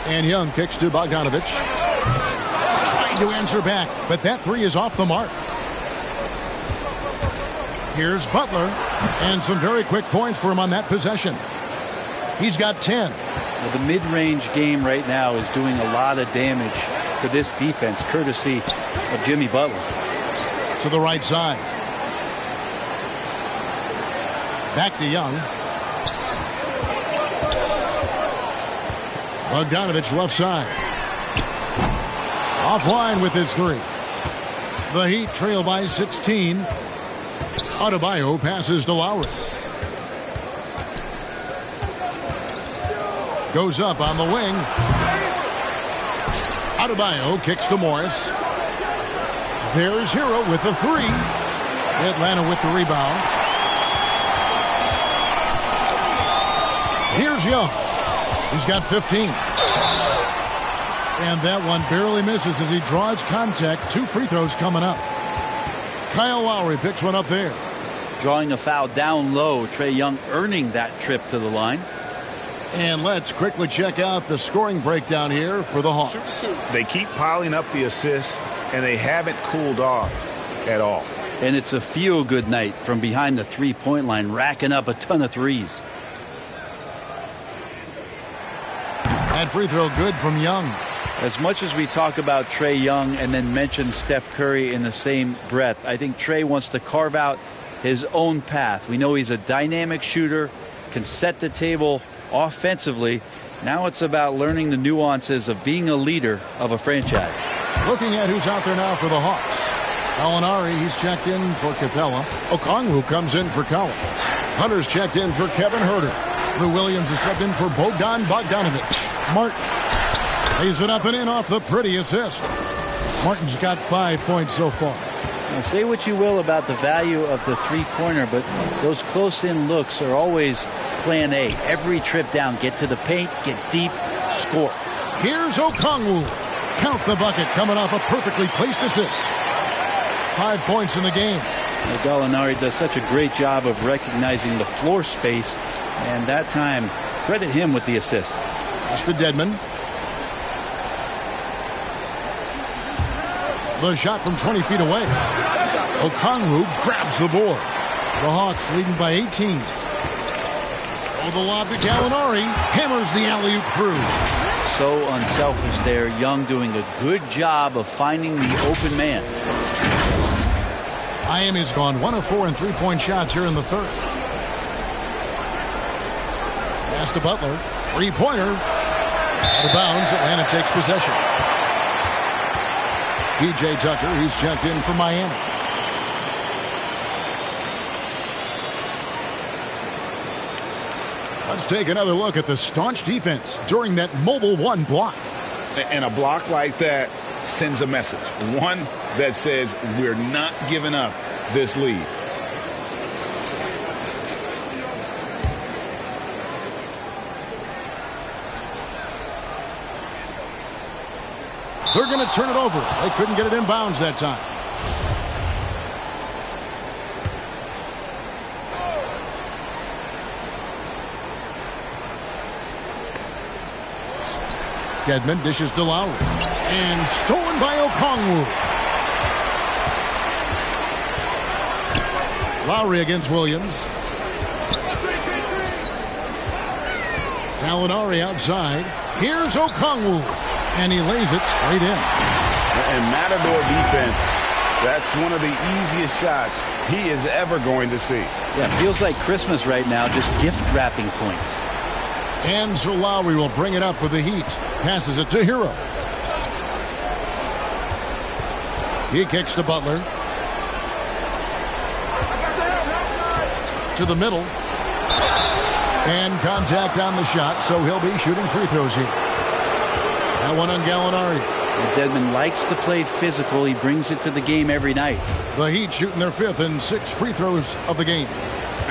And Young kicks to Bogdanovic. Trying to answer back, but that three is off the mark. Here's Butler. And some very quick points for him on that possession. He's got 10. Well, the mid-range game right now is doing a lot of damage to this defense, courtesy of Jimmy Butler. To the right side. Back to Young. Bogdanovic left side. Offline with his three. The Heat trail by 16. Adebayo passes to Lowry. Goes up on the wing. Adebayo kicks to Morris. There's Hero with the three. Atlanta with the rebound. Here's Young. He's got 15. And that one barely misses as he draws contact. 2 free throws coming up. Kyle Lowry picks one up there. Drawing a foul down low. Trae Young earning that trip to the line. And let's quickly check out the scoring breakdown here for the Hawks. They keep piling up the assists, and they haven't cooled off at all. And it's a feel-good night from behind the three-point line, racking up a ton of threes. That free throw good from Young. As much as we talk about Trae Young and then mention Steph Curry in the same breath, I think Trae wants to carve out his own path. We know he's a dynamic shooter, can set the table offensively. Now it's about learning the nuances of being a leader of a franchise. Looking at who's out there now for the Hawks. Gallinari, he's checked in for Capella. Okongwu comes in for Collins. Hunter's checked in for Kevin Huerter. Lou Williams is subbed in for Bogdan Bogdanovic. Martin lays it up and in off the pretty assist. Martin's got 5 points so far. Now, say what you will about the value of the three-pointer, but those close-in looks are always plan A. Every trip down, get to the paint, get deep, score. Here's Okongwu. Count the bucket coming off a perfectly placed assist. 5 points in the game. Well, Gallinari does such a great job of recognizing the floor space, and that time, credit him with the assist. Just to Dedmon. The shot from 20 feet away. Okongwu grabs the board. The Hawks leading by 18. Oh, the lob to Gallinari. Hammers the alley-oop through. So unselfish there. Young doing a good job of finding the open man. Miami's gone 1 of 4 in three-point shots here in the third. Pass to Butler. Three-pointer. Out of bounds. Atlanta takes possession. P.J. Tucker, he's checked in for Miami. Let's take another look at the staunch defense during that Mobile One block. And a block like that sends a message. One that says we're not giving up this lead. They're going to turn it over. They couldn't get it in bounds that time. Dedmon dishes to Lowry. And stolen by Okongwu. Lowry against Williams. Gallinari outside. Here's Okongwu. And he lays it straight in. And Matador defense, that's one of the easiest shots he is ever going to see. Yeah, feels like Christmas right now, just gift wrapping points. And so Lowry will bring it up for the Heat. Passes it to Hero. He kicks to Butler. To the middle. And contact on the shot, so he'll be shooting free throws here. That one on Gallinari. Dedmon likes to play physical. He brings it to the game every night. The Heat shooting their 5th and 6th free throws of the game.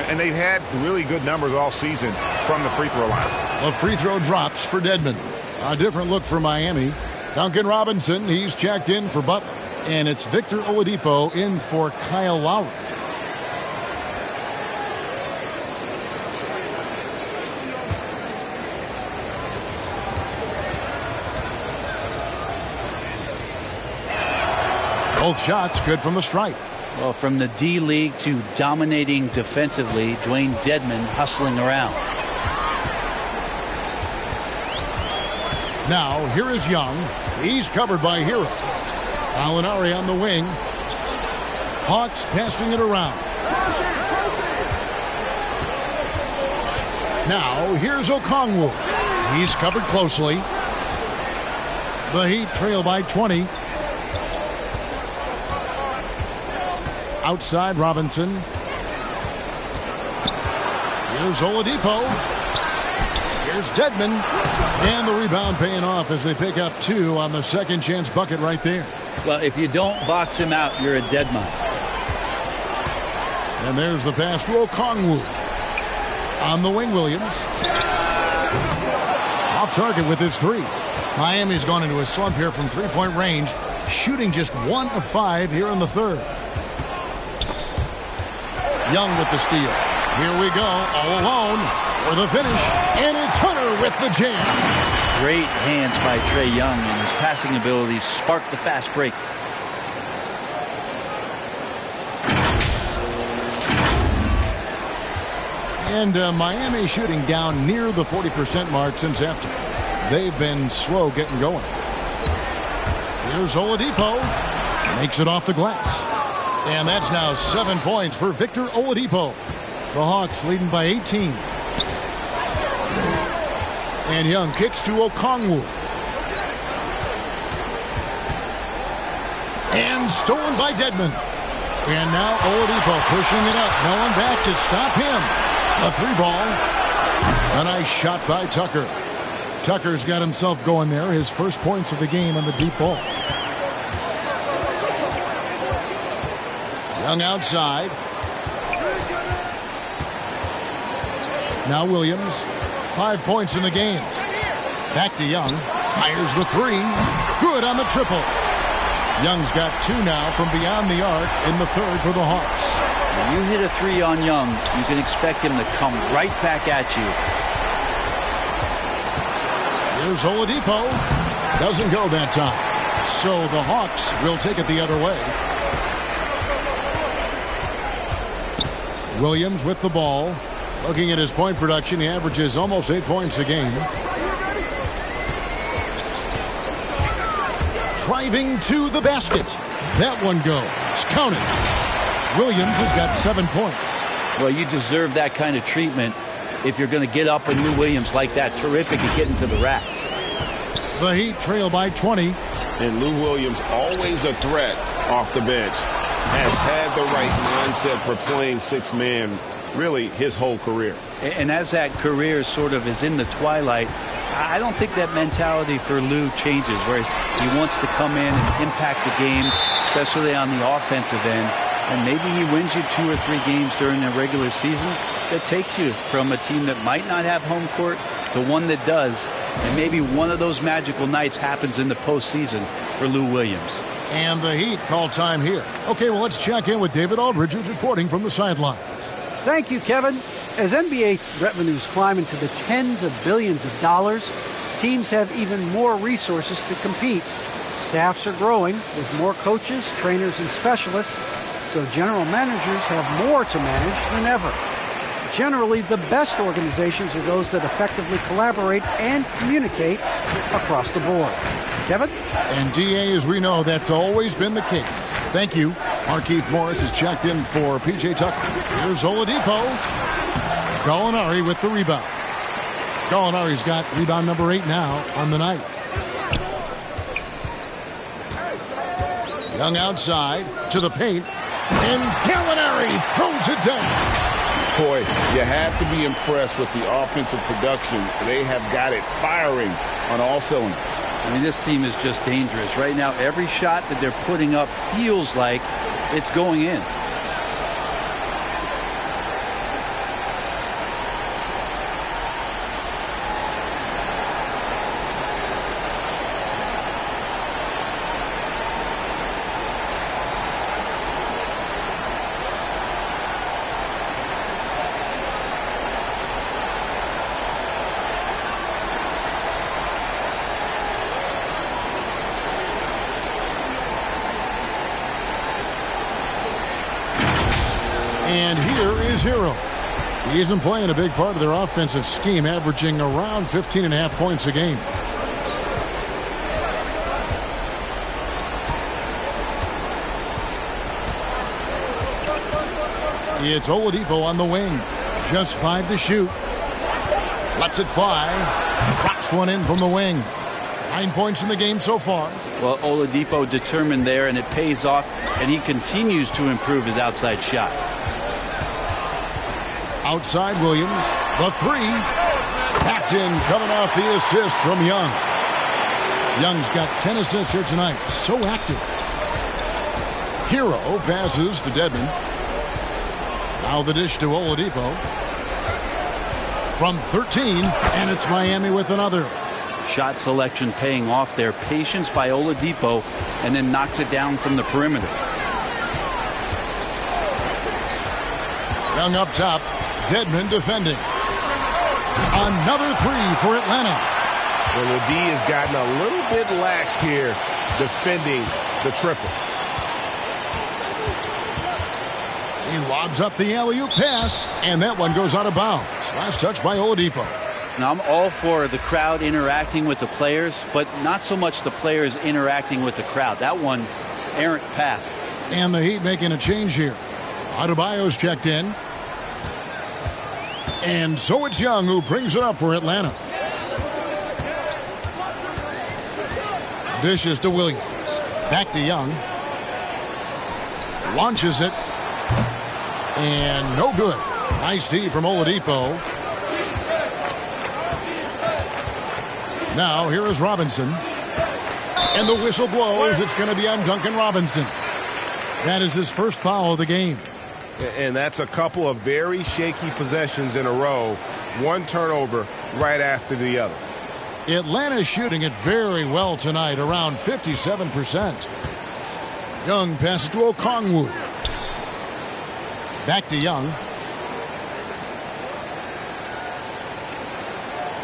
And they've had really good numbers all season from the free throw line. The free throw drops for Dedmon. A different look for Miami. Duncan Robinson, he's checked in for Butler. And it's Victor Oladipo in for Kyle Lowry. Both shots good from the stripe. Well, from the D-League to dominating defensively, Dwayne Dedmon hustling around. Now, here is Young. He's covered by Hero. Alinari on the wing. Hawks passing it around. Now, here's Okongwu. He's covered closely. The Heat trail by 20. Outside Robinson. Here's Oladipo. Here's Dedmon. And the rebound paying off as they pick up 2 on the second chance bucket right there. Well, if you don't box him out, you're a dead man. And there's the pass to Okongwu. On the wing, Williams. Off target with his 3. Miami's gone into a slump here from three-point range, shooting just 1 of 5 here in the third. Young with the steal. Here we go, all alone for the finish. And it's Hunter with the jam. Great hands by Trae Young, and his passing abilities sparked the fast break. And Miami shooting down near the 40% mark since after. They've been slow getting going. Here's Oladipo. Makes it off the glass. And that's now 7 points for Victor Oladipo. The Hawks leading by 18. And Young kicks to Okongwu. And stolen by Dedmon. And now Oladipo pushing it up. No one back to stop him. A 3-ball. A nice shot by Tucker. Tucker's got himself going there. His first points of the game on the deep ball. Young outside. Now Williams. 5 points in the game. Back to Young. Fires the 3. Good on the triple. Young's got 2 now from beyond the arc in the third for the Hawks. When you hit a 3 on Young, you can expect him to come right back at you. Here's Oladipo. Doesn't go that time. So the Hawks will take it the other way. Williams with the ball. Looking at his point production, he averages almost 8 points a game. Driving to the basket. That one goes. Count it. Williams has got 7 points. Well, you deserve that kind of treatment if you're going to get up on Lou Williams like that. Terrific at getting to the rack. The Heat trail by 20. And Lou Williams, always a threat off the bench, has had the right mindset for playing 6-man really his whole career. And as that career sort of is in the twilight, I don't think that mentality for Lou changes, where he wants to come in and impact the game, especially on the offensive end. And maybe he wins you 2 or 3 games during the regular season that takes you from a team that might not have home court to one that does. And maybe one of those magical nights happens in the postseason for Lou Williams. And the Heat call time here. Okay, well, let's check in with David Aldridge, who's reporting from the sidelines. Thank you, Kevin. As NBA revenues climb into the tens of billions of dollars, teams have even more resources to compete. Staffs are growing with more coaches, trainers, and specialists, so general managers have more to manage than ever. Generally, the best organizations are those that effectively collaborate and communicate across the board. Kevin? And DA, as we know, that's always been the case. Thank you. Markieff Morris has checked in for P.J. Tucker. Here's Oladipo. Gallinari with the rebound. Gallinari's got rebound number 8 now on the night. Young outside to the paint. And Gallinari throws it down. Boy, you have to be impressed with the offensive production. They have got it firing on all cylinders. I mean, this team is just dangerous. Right now, every shot that they're putting up feels like it's going in. Hero. He isn't playing a big part of their offensive scheme, averaging around 15.5 points a game. It's Oladipo on the wing. Just 5 to shoot. Lets it fly. Drops one in from the wing. 9 points in the game so far. Well, Oladipo determined there, and it pays off, and he continues to improve his outside shot. Outside Williams. The three. That's in, coming off the assist from Young. Young's got 10 assists here tonight. So active. Hero passes to Dedmon. Now the dish to Oladipo. From 13, and it's Miami with another. Shot selection paying off there. Patience by Oladipo, and then knocks it down from the perimeter. Young up top. Dedmon defending. Another three for Atlanta. Well, the D has gotten a little bit laxed here defending the triple. He lobs up the alley-oop pass, and that one goes out of bounds. Last touch by Oladipo. Now, I'm all for the crowd interacting with the players, but not so much the players interacting with the crowd. That one, errant pass. And the Heat making a change here. Adebayo's checked in. And so it's Young who brings it up for Atlanta. Dishes to Williams. Back to Young. Launches it. And no good. Nice D from Oladipo. Now here is Robinson. And the whistle blows. It's going to be on Duncan Robinson. That is his first foul of the game. And that's a couple of very shaky possessions in a row. One turnover right after the other. Atlanta's shooting it very well tonight, around 57%. Young passes to Okongwu. Back to Young.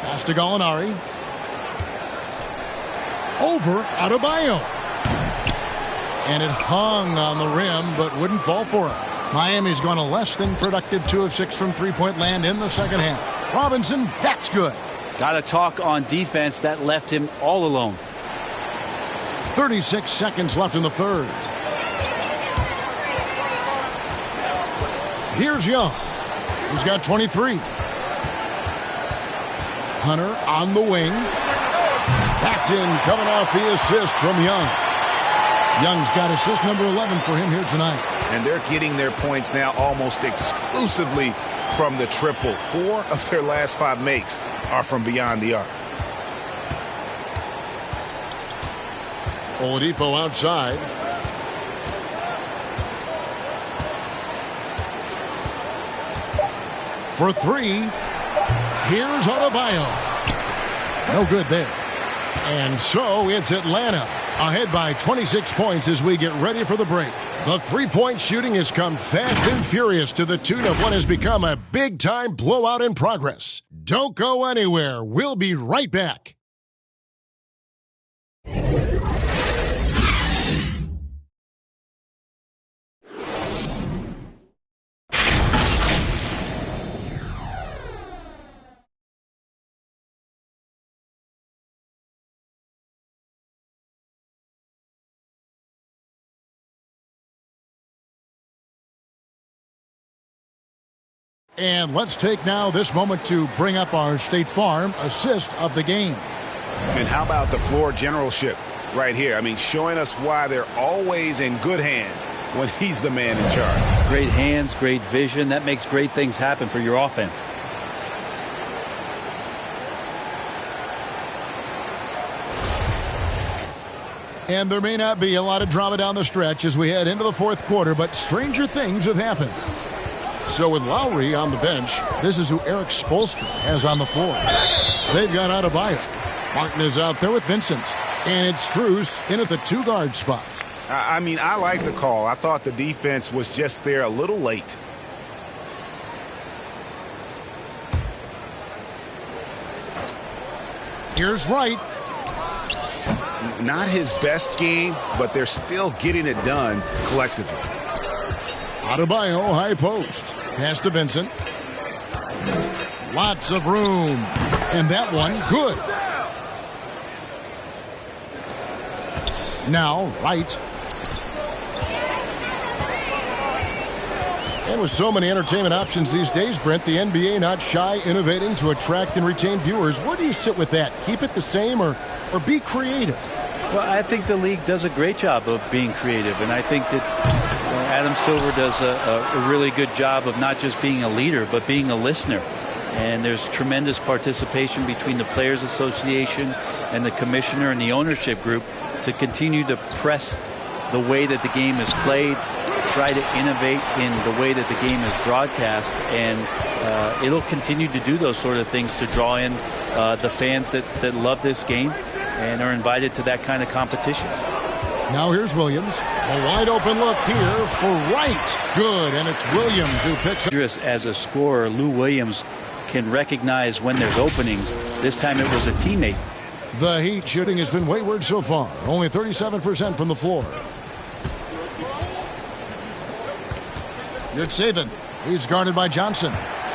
Pass to Gallinari. Over Adebayo. And it hung on the rim, but wouldn't fall for him. Miami's gone a less than productive 2 of 6 from three-point land in the second half. Robinson, that's good. Got to talk on defense. That left him all alone. 36 seconds left in the third. Here's Young. He's got 23. Hunter on the wing. That's in, coming off the assist from Young. Young's got assist number 11 for him here tonight. And they're getting their points now almost exclusively from the triple. 4 of their last 5 makes are from beyond the arc. Oladipo outside. For 3. Here's Adebayo. No good there. And so it's Atlanta ahead by 26 points as we get ready for the break. The three-point shooting has come fast and furious to the tune of what has become a big-time blowout in progress. Don't go anywhere. We'll be right back. And let's take now this moment to bring up our State Farm assist of the game. And how about the floor generalship right here? I mean, showing us why they're always in good hands when he's the man in charge. Great hands, great vision. That makes great things happen for your offense. And there may not be a lot of drama down the stretch as we head into the fourth quarter, but stranger things have happened. So with Lowry on the bench, this is who Eric Spoelstra has on the floor. They've got Adebayo. Martin is out there with Vincent. And it's Strus in at the 2-guard spot. I mean, I like the call. I thought the defense was just there a little late. Here's Wright. Not his best game, but they're still getting it done collectively. Adebayo high post. Pass to Vincent. Lots of room. And that one, good. Now, Wright. And with so many entertainment options these days, Brent, the NBA not shy innovating to attract and retain viewers. Where do you sit with that? Keep it the same or be creative? Well, I think the league does a great job of being creative, and I think that Adam Silver does a really good job of not just being a leader, but being a listener. And there's tremendous participation between the Players Association and the commissioner and the ownership group to continue to press the way that the game is played, try to innovate in the way that the game is broadcast, and it'll continue to do those sort of things to draw in the fans that love this game and are invited to that kind of competition. Now here's Williams. A wide open look here for Wright. Good, and it's Williams who picks up. As a scorer, Lou Williams can recognize when there's openings. This time it was a teammate. The Heat shooting has been wayward so far. Only 37% from the floor. Yurtseven. He's guarded by Johnson.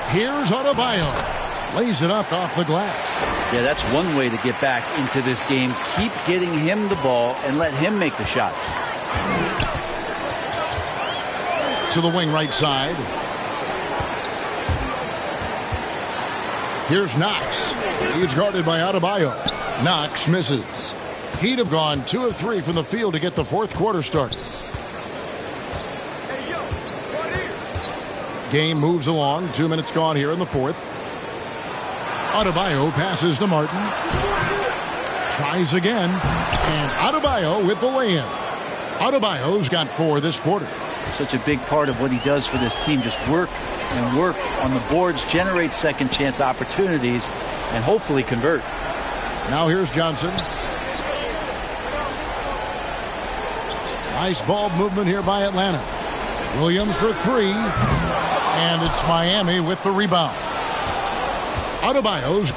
Here's Adebayo. Lays it up off the glass. Yeah, that's one way to get back into this game. Keep getting him the ball and let him make the shots. To the wing right side. Here's Knox. He's guarded by Adebayo. Knox misses. Heat have gone 2 of 3 from the field to get the fourth quarter started. Game moves along. 2 minutes gone here in the fourth. Adebayo passes to Martin. Tries again. And Adebayo with the lay-in. Adebayo's got 4 this quarter. Such a big part of what he does for this team. Just work and work on the boards, generate second chance opportunities, and hopefully convert. Now here's Johnson. Nice ball movement here by Atlanta. Williams for 3. And it's Miami with the rebound. Adebayo's.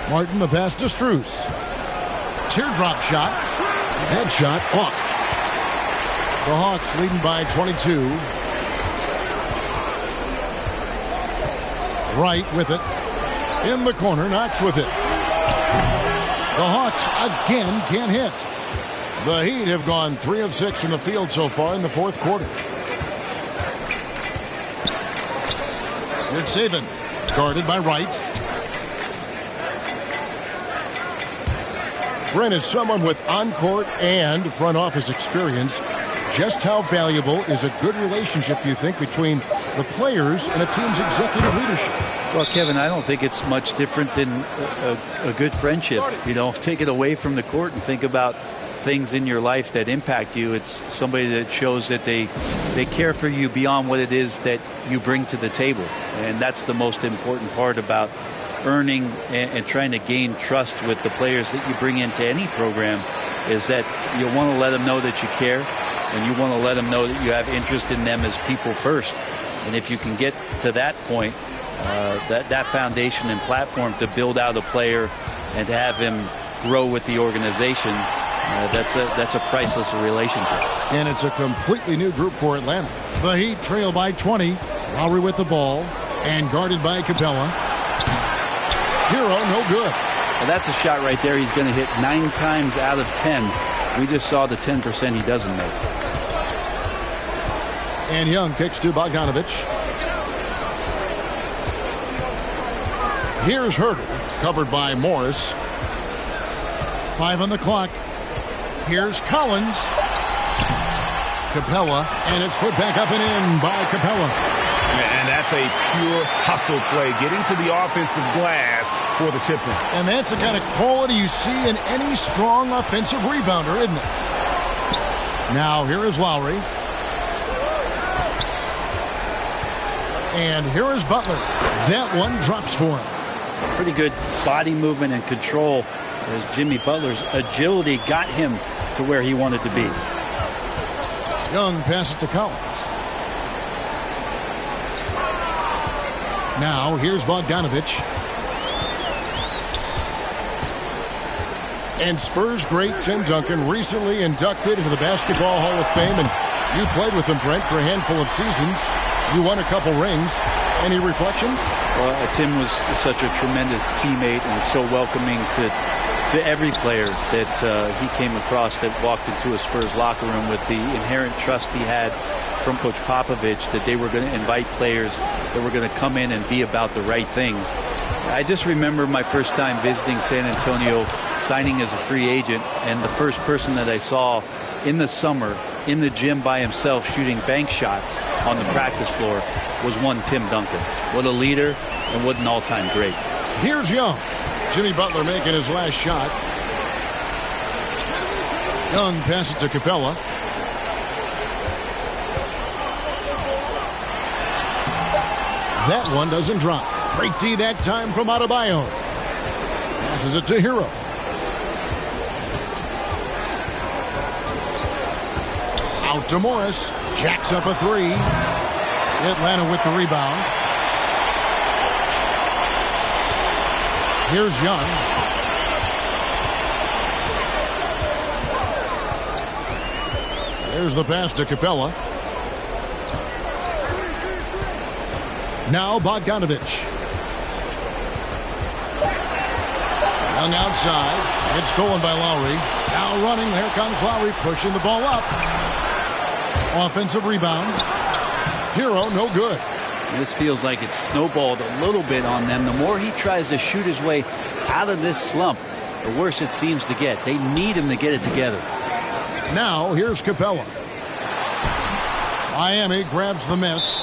Martin the pass to Strus. Teardrop shot. Headshot off. The Hawks leading by 22. Wright with it. In the corner, Knox with it. The Hawks again can't hit. The Heat have gone 3 of 6 from the field so far in the fourth quarter. Yurtseven, guarded by Wright. Brent is someone with on-court and front office experience. Just how valuable is a good relationship, you think, between the players and a team's executive leadership? Well, Kevin, I don't think it's much different than a good friendship. You know, take it away from the court and think about things in your life that impact you. It's somebody that shows that they care for you beyond what it is that you bring to the table. And that's the most important part about earning and trying to gain trust with the players that you bring into any program, is that you want to let them know that you care, and you want to let them know that you have interest in them as people first. And if you can get to that point, that foundation and platform to build out a player and to have him grow with the organization, that's a priceless relationship. And it's a completely new group for Atlanta. The Heat trail by 20. Lowry with the ball and guarded by Capella. Hero, no good. Well, that's a shot right there. He's going to hit 9 times out of 10. We just saw the 10% he doesn't make. And Young kicks to Bogdanovich. Here's Herter, covered by Morris. 5 on the clock. Here's Collins. Capella, and it's put back up and in by Capella. And that's a pure hustle play, getting to the offensive glass for the tip-in. And that's the kind of quality you see in any strong offensive rebounder, isn't it? Now, here is Lowry. And here is Butler. That one drops for him. Pretty good body movement and control as Jimmy Butler's agility got him to where he wanted to be. Young passes to Collins. Now, here's Bogdanovich. And Spurs great Tim Duncan, recently inducted into the Basketball Hall of Fame. And You played with him, Brent, for a handful of seasons. You won a couple rings. Any reflections? Well, Tim was such a tremendous teammate and so welcoming to every player that he came across that walked into a Spurs locker room, with the inherent trust he had from Coach Popovich that they were going to invite players that were going to come in and be about the right things. I just remember my first time visiting San Antonio, signing as a free agent, and the first person that I saw in the summer in the gym by himself shooting bank shots on the practice floor was one Tim Duncan. What a leader and what an all-time great. Here's Young. Jimmy Butler making his last shot. Young passes to Capella. That one doesn't drop. Great D that time from Adebayo. Passes it to Hero. Out to Morris. Jacks up a three. Atlanta with the rebound. Here's Young. There's the pass to Capella. Now Bogdanovich. Young outside. It's stolen by Lowry. Now running. Here comes Lowry pushing the ball up. Offensive rebound. Hero, no good. This feels like it's snowballed a little bit on them. The more he tries to shoot his way out of this slump, the worse it seems to get. They need him to get it together. Now here's Capella. Miami grabs the miss.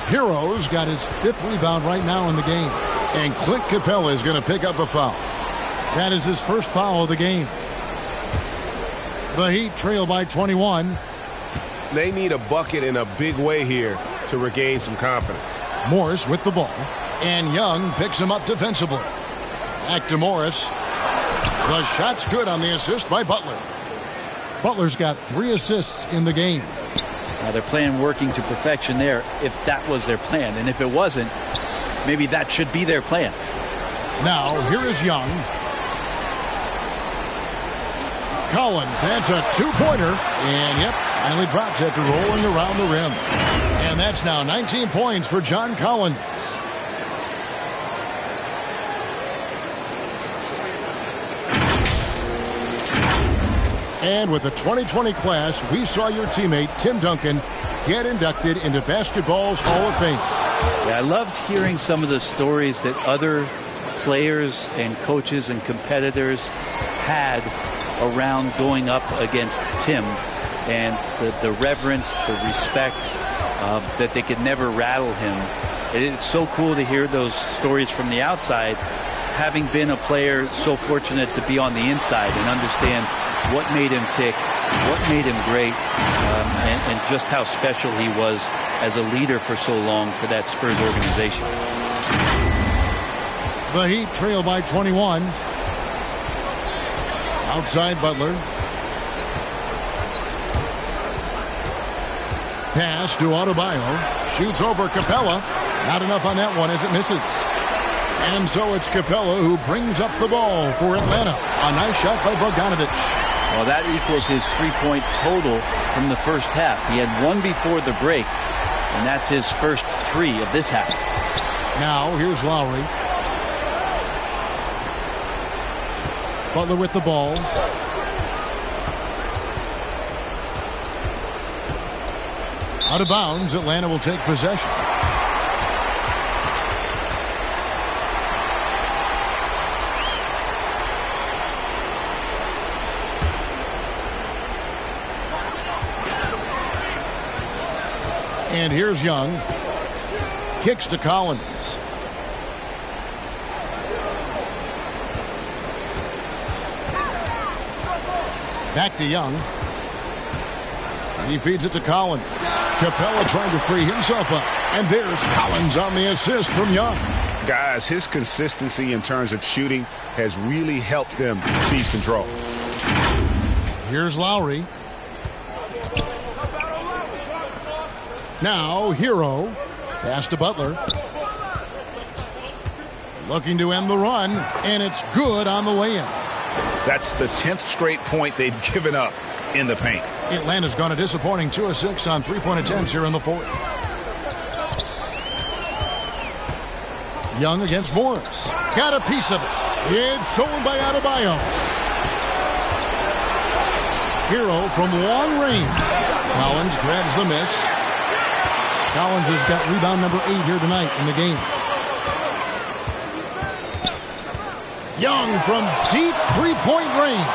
Hero's got his 5th rebound right now in the game. And Clint Capella is going to pick up a foul. That is his first foul of the game. The Heat trail by 21. They need a bucket in a big way here to regain some confidence. Morris with the ball. And Young picks him up defensively. Back to Morris. The shot's good on the assist by Butler. Butler's got 3 assists in the game. Now they're playing working to perfection there, if that was their plan. And if it wasn't, maybe that should be their plan. Now, here is Young. Collins, that's a 2-pointer. And, yep, finally drops after rolling around the rim. And that's now 19 points for John Collins. And with the 2020 class, we saw your teammate, Tim Duncan, get inducted into basketball's Hall of Fame. Yeah, I loved hearing some of the stories that other players and coaches and competitors had around going up against Tim, and the reverence, the respect, that they could never rattle him. It's so cool to hear those stories from the outside, having been a player so fortunate to be on the inside and understand what made him tick, what made him great, and just how special he was as a leader for so long for that Spurs organization. The Heat trail by 21. Outside Butler. Pass to Adebayo. Shoots over Capella. Not enough on that one as it misses. And so it's Capella who brings up the ball for Atlanta. A nice shot by Bogdanovich. Well, that equals his 3-point total from the first half. He had one before the break, and that's his first 3 of this half. Now, here's Lowry. Butler with the ball. Out of bounds, Atlanta will take possession. And here's Young. Kicks to Collins. Back to Young. He feeds it to Collins. Capella trying to free himself up. And there's Collins on the assist from Young. Guys, his consistency in terms of shooting has really helped them seize control. Here's Lowry. Now, Hero. Pass to Butler. Looking to end the run, and it's good on the way in. That's the 10th straight point they've given up in the paint. Atlanta's gone a disappointing 2 of 6 on three-point attempts here in the fourth. Young against Morris. Got a piece of it. It's stolen by Adebayo. Hero from long range. Collins grabs the miss. Collins has got rebound number 8 here tonight in the game. Young from deep three-point range.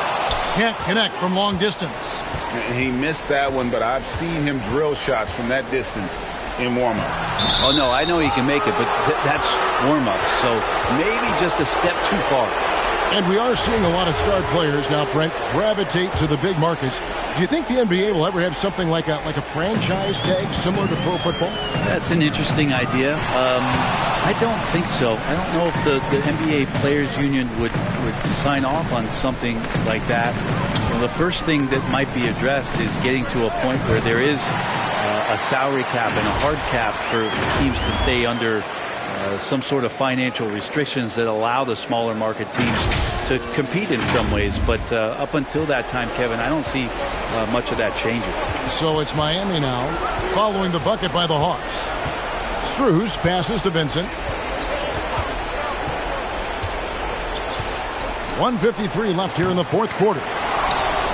Can't connect from long distance. He missed that one, but I've seen him drill shots from that distance in warm-up. Oh, no, I know he can make it, but that's warm-up, so maybe just a step too far. And we are seeing a lot of star players now, Brent, gravitate to the big markets. Do you think the NBA will ever have something like a franchise tag similar to pro football? That's an interesting idea. I don't think so. I don't know if the NBA Players Union would sign off on something like that. Well, the first thing that might be addressed is getting to a point where there is a salary cap and a hard cap for teams to stay under some sort of financial restrictions that allow the smaller market teams to compete in some ways. But up until that time, Kevin, I don't see much of that changing. So it's Miami now, following the bucket by the Hawks. Strus passes to Vincent. 1:53 left here in the fourth quarter.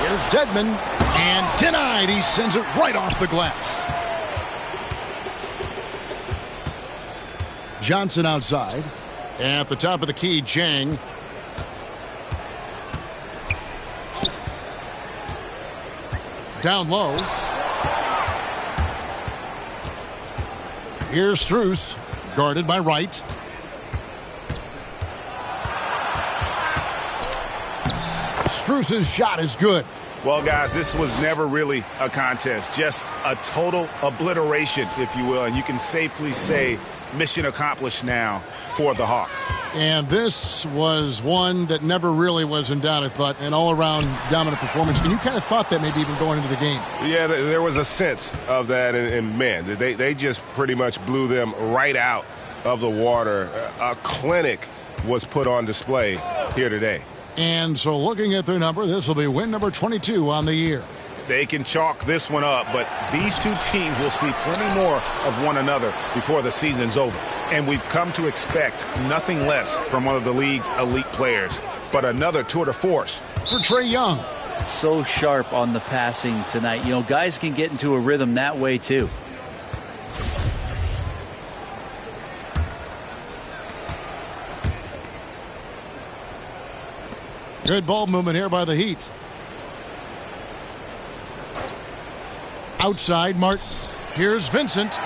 Here's Dedmon, and denied. He sends it right off the glass. Johnson outside. At the top of the key, Jang. Down low. Here's Strus, guarded by Wright. Strus's shot is good. Well, guys, this was never really a contest. Just a total obliteration, if you will. And you can safely say mission accomplished now for the Hawks. And this was one that never really was in doubt, I thought, an all-around dominant performance. And you kind of thought that maybe even going into the game. Yeah, there was a sense of that. And man, they just pretty much blew them right out of the water. A clinic was put on display here today. And so looking at their number, this will be win number 22 on the year. They can chalk this one up, but these two teams will see plenty more of one another before the season's over. And we've come to expect nothing less from one of the league's elite players, but another tour de force for Trae Young. So sharp on the passing tonight. You know, guys can get into a rhythm that way too. Good ball movement here by the Heat. Outside, Martin. Here's Vincent.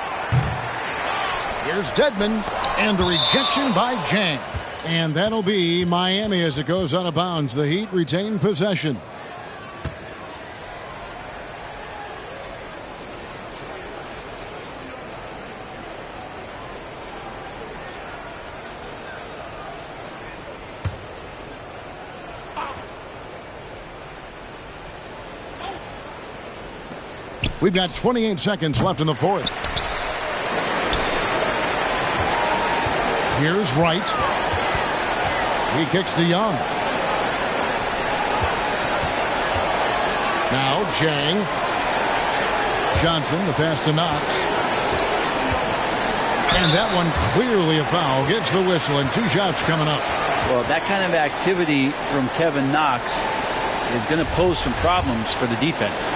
Here's Dedmon. And the rejection by Jang. And that'll be Miami as it goes out of bounds. The Heat retain possession. We've got 28 seconds left in the fourth. Here's Wright. He kicks to Young. Now Jang. Johnson, the pass to Knox. And that one clearly a foul. Gets the whistle and 2 shots coming up. Well, that kind of activity from Kevin Knox is going to pose some problems for the defense.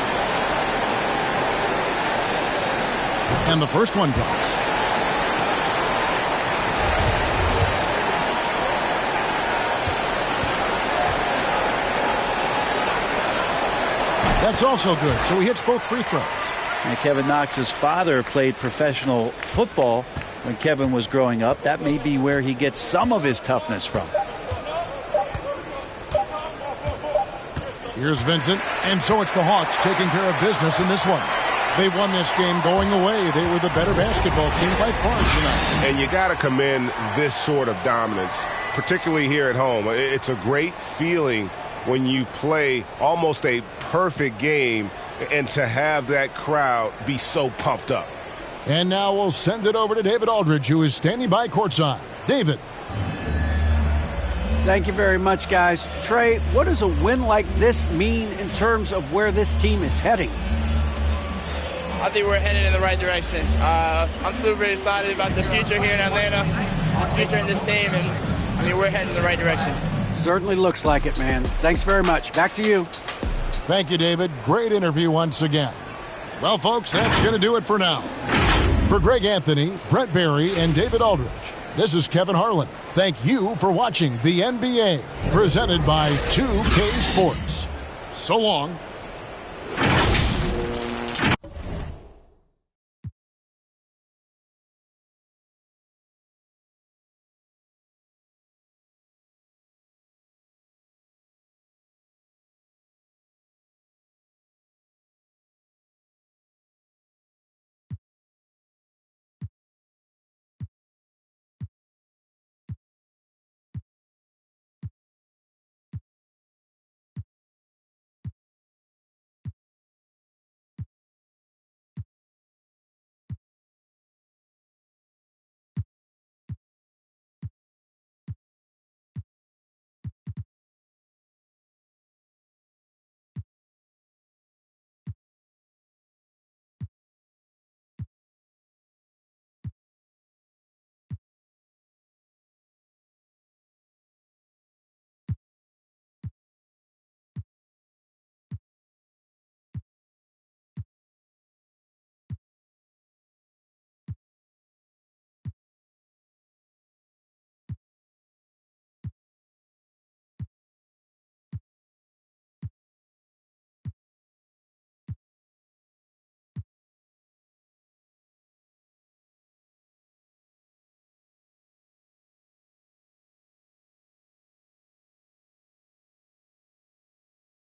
And the first one drops. That's also good. So he hits both free throws. And Kevin Knox's father played professional football when Kevin was growing up. That may be where he gets some of his toughness from. Here's Vincent. And so it's the Hawks taking care of business in this one. They won this game going away. They were the better basketball team by far tonight. And you got to commend this sort of dominance, particularly here at home. It's a great feeling when you play almost a perfect game and to have that crowd be so pumped up. And now we'll send it over to David Aldridge, who is standing by courtside. David. Thank you very much, guys. Trey, what does a win like this mean in terms of where this team is heading? I think we're heading in the right direction. I'm super excited about the future here in Atlanta, the future in this team, and we're heading in the right direction. Certainly looks like it, man. Thanks very much. Back to you. Thank you, David. Great interview once again. Well, folks, that's going to do it for now. For Greg Anthony, Brent Barry, and David Aldridge, this is Kevin Harlan. Thank you for watching the NBA, presented by 2K Sports. So long.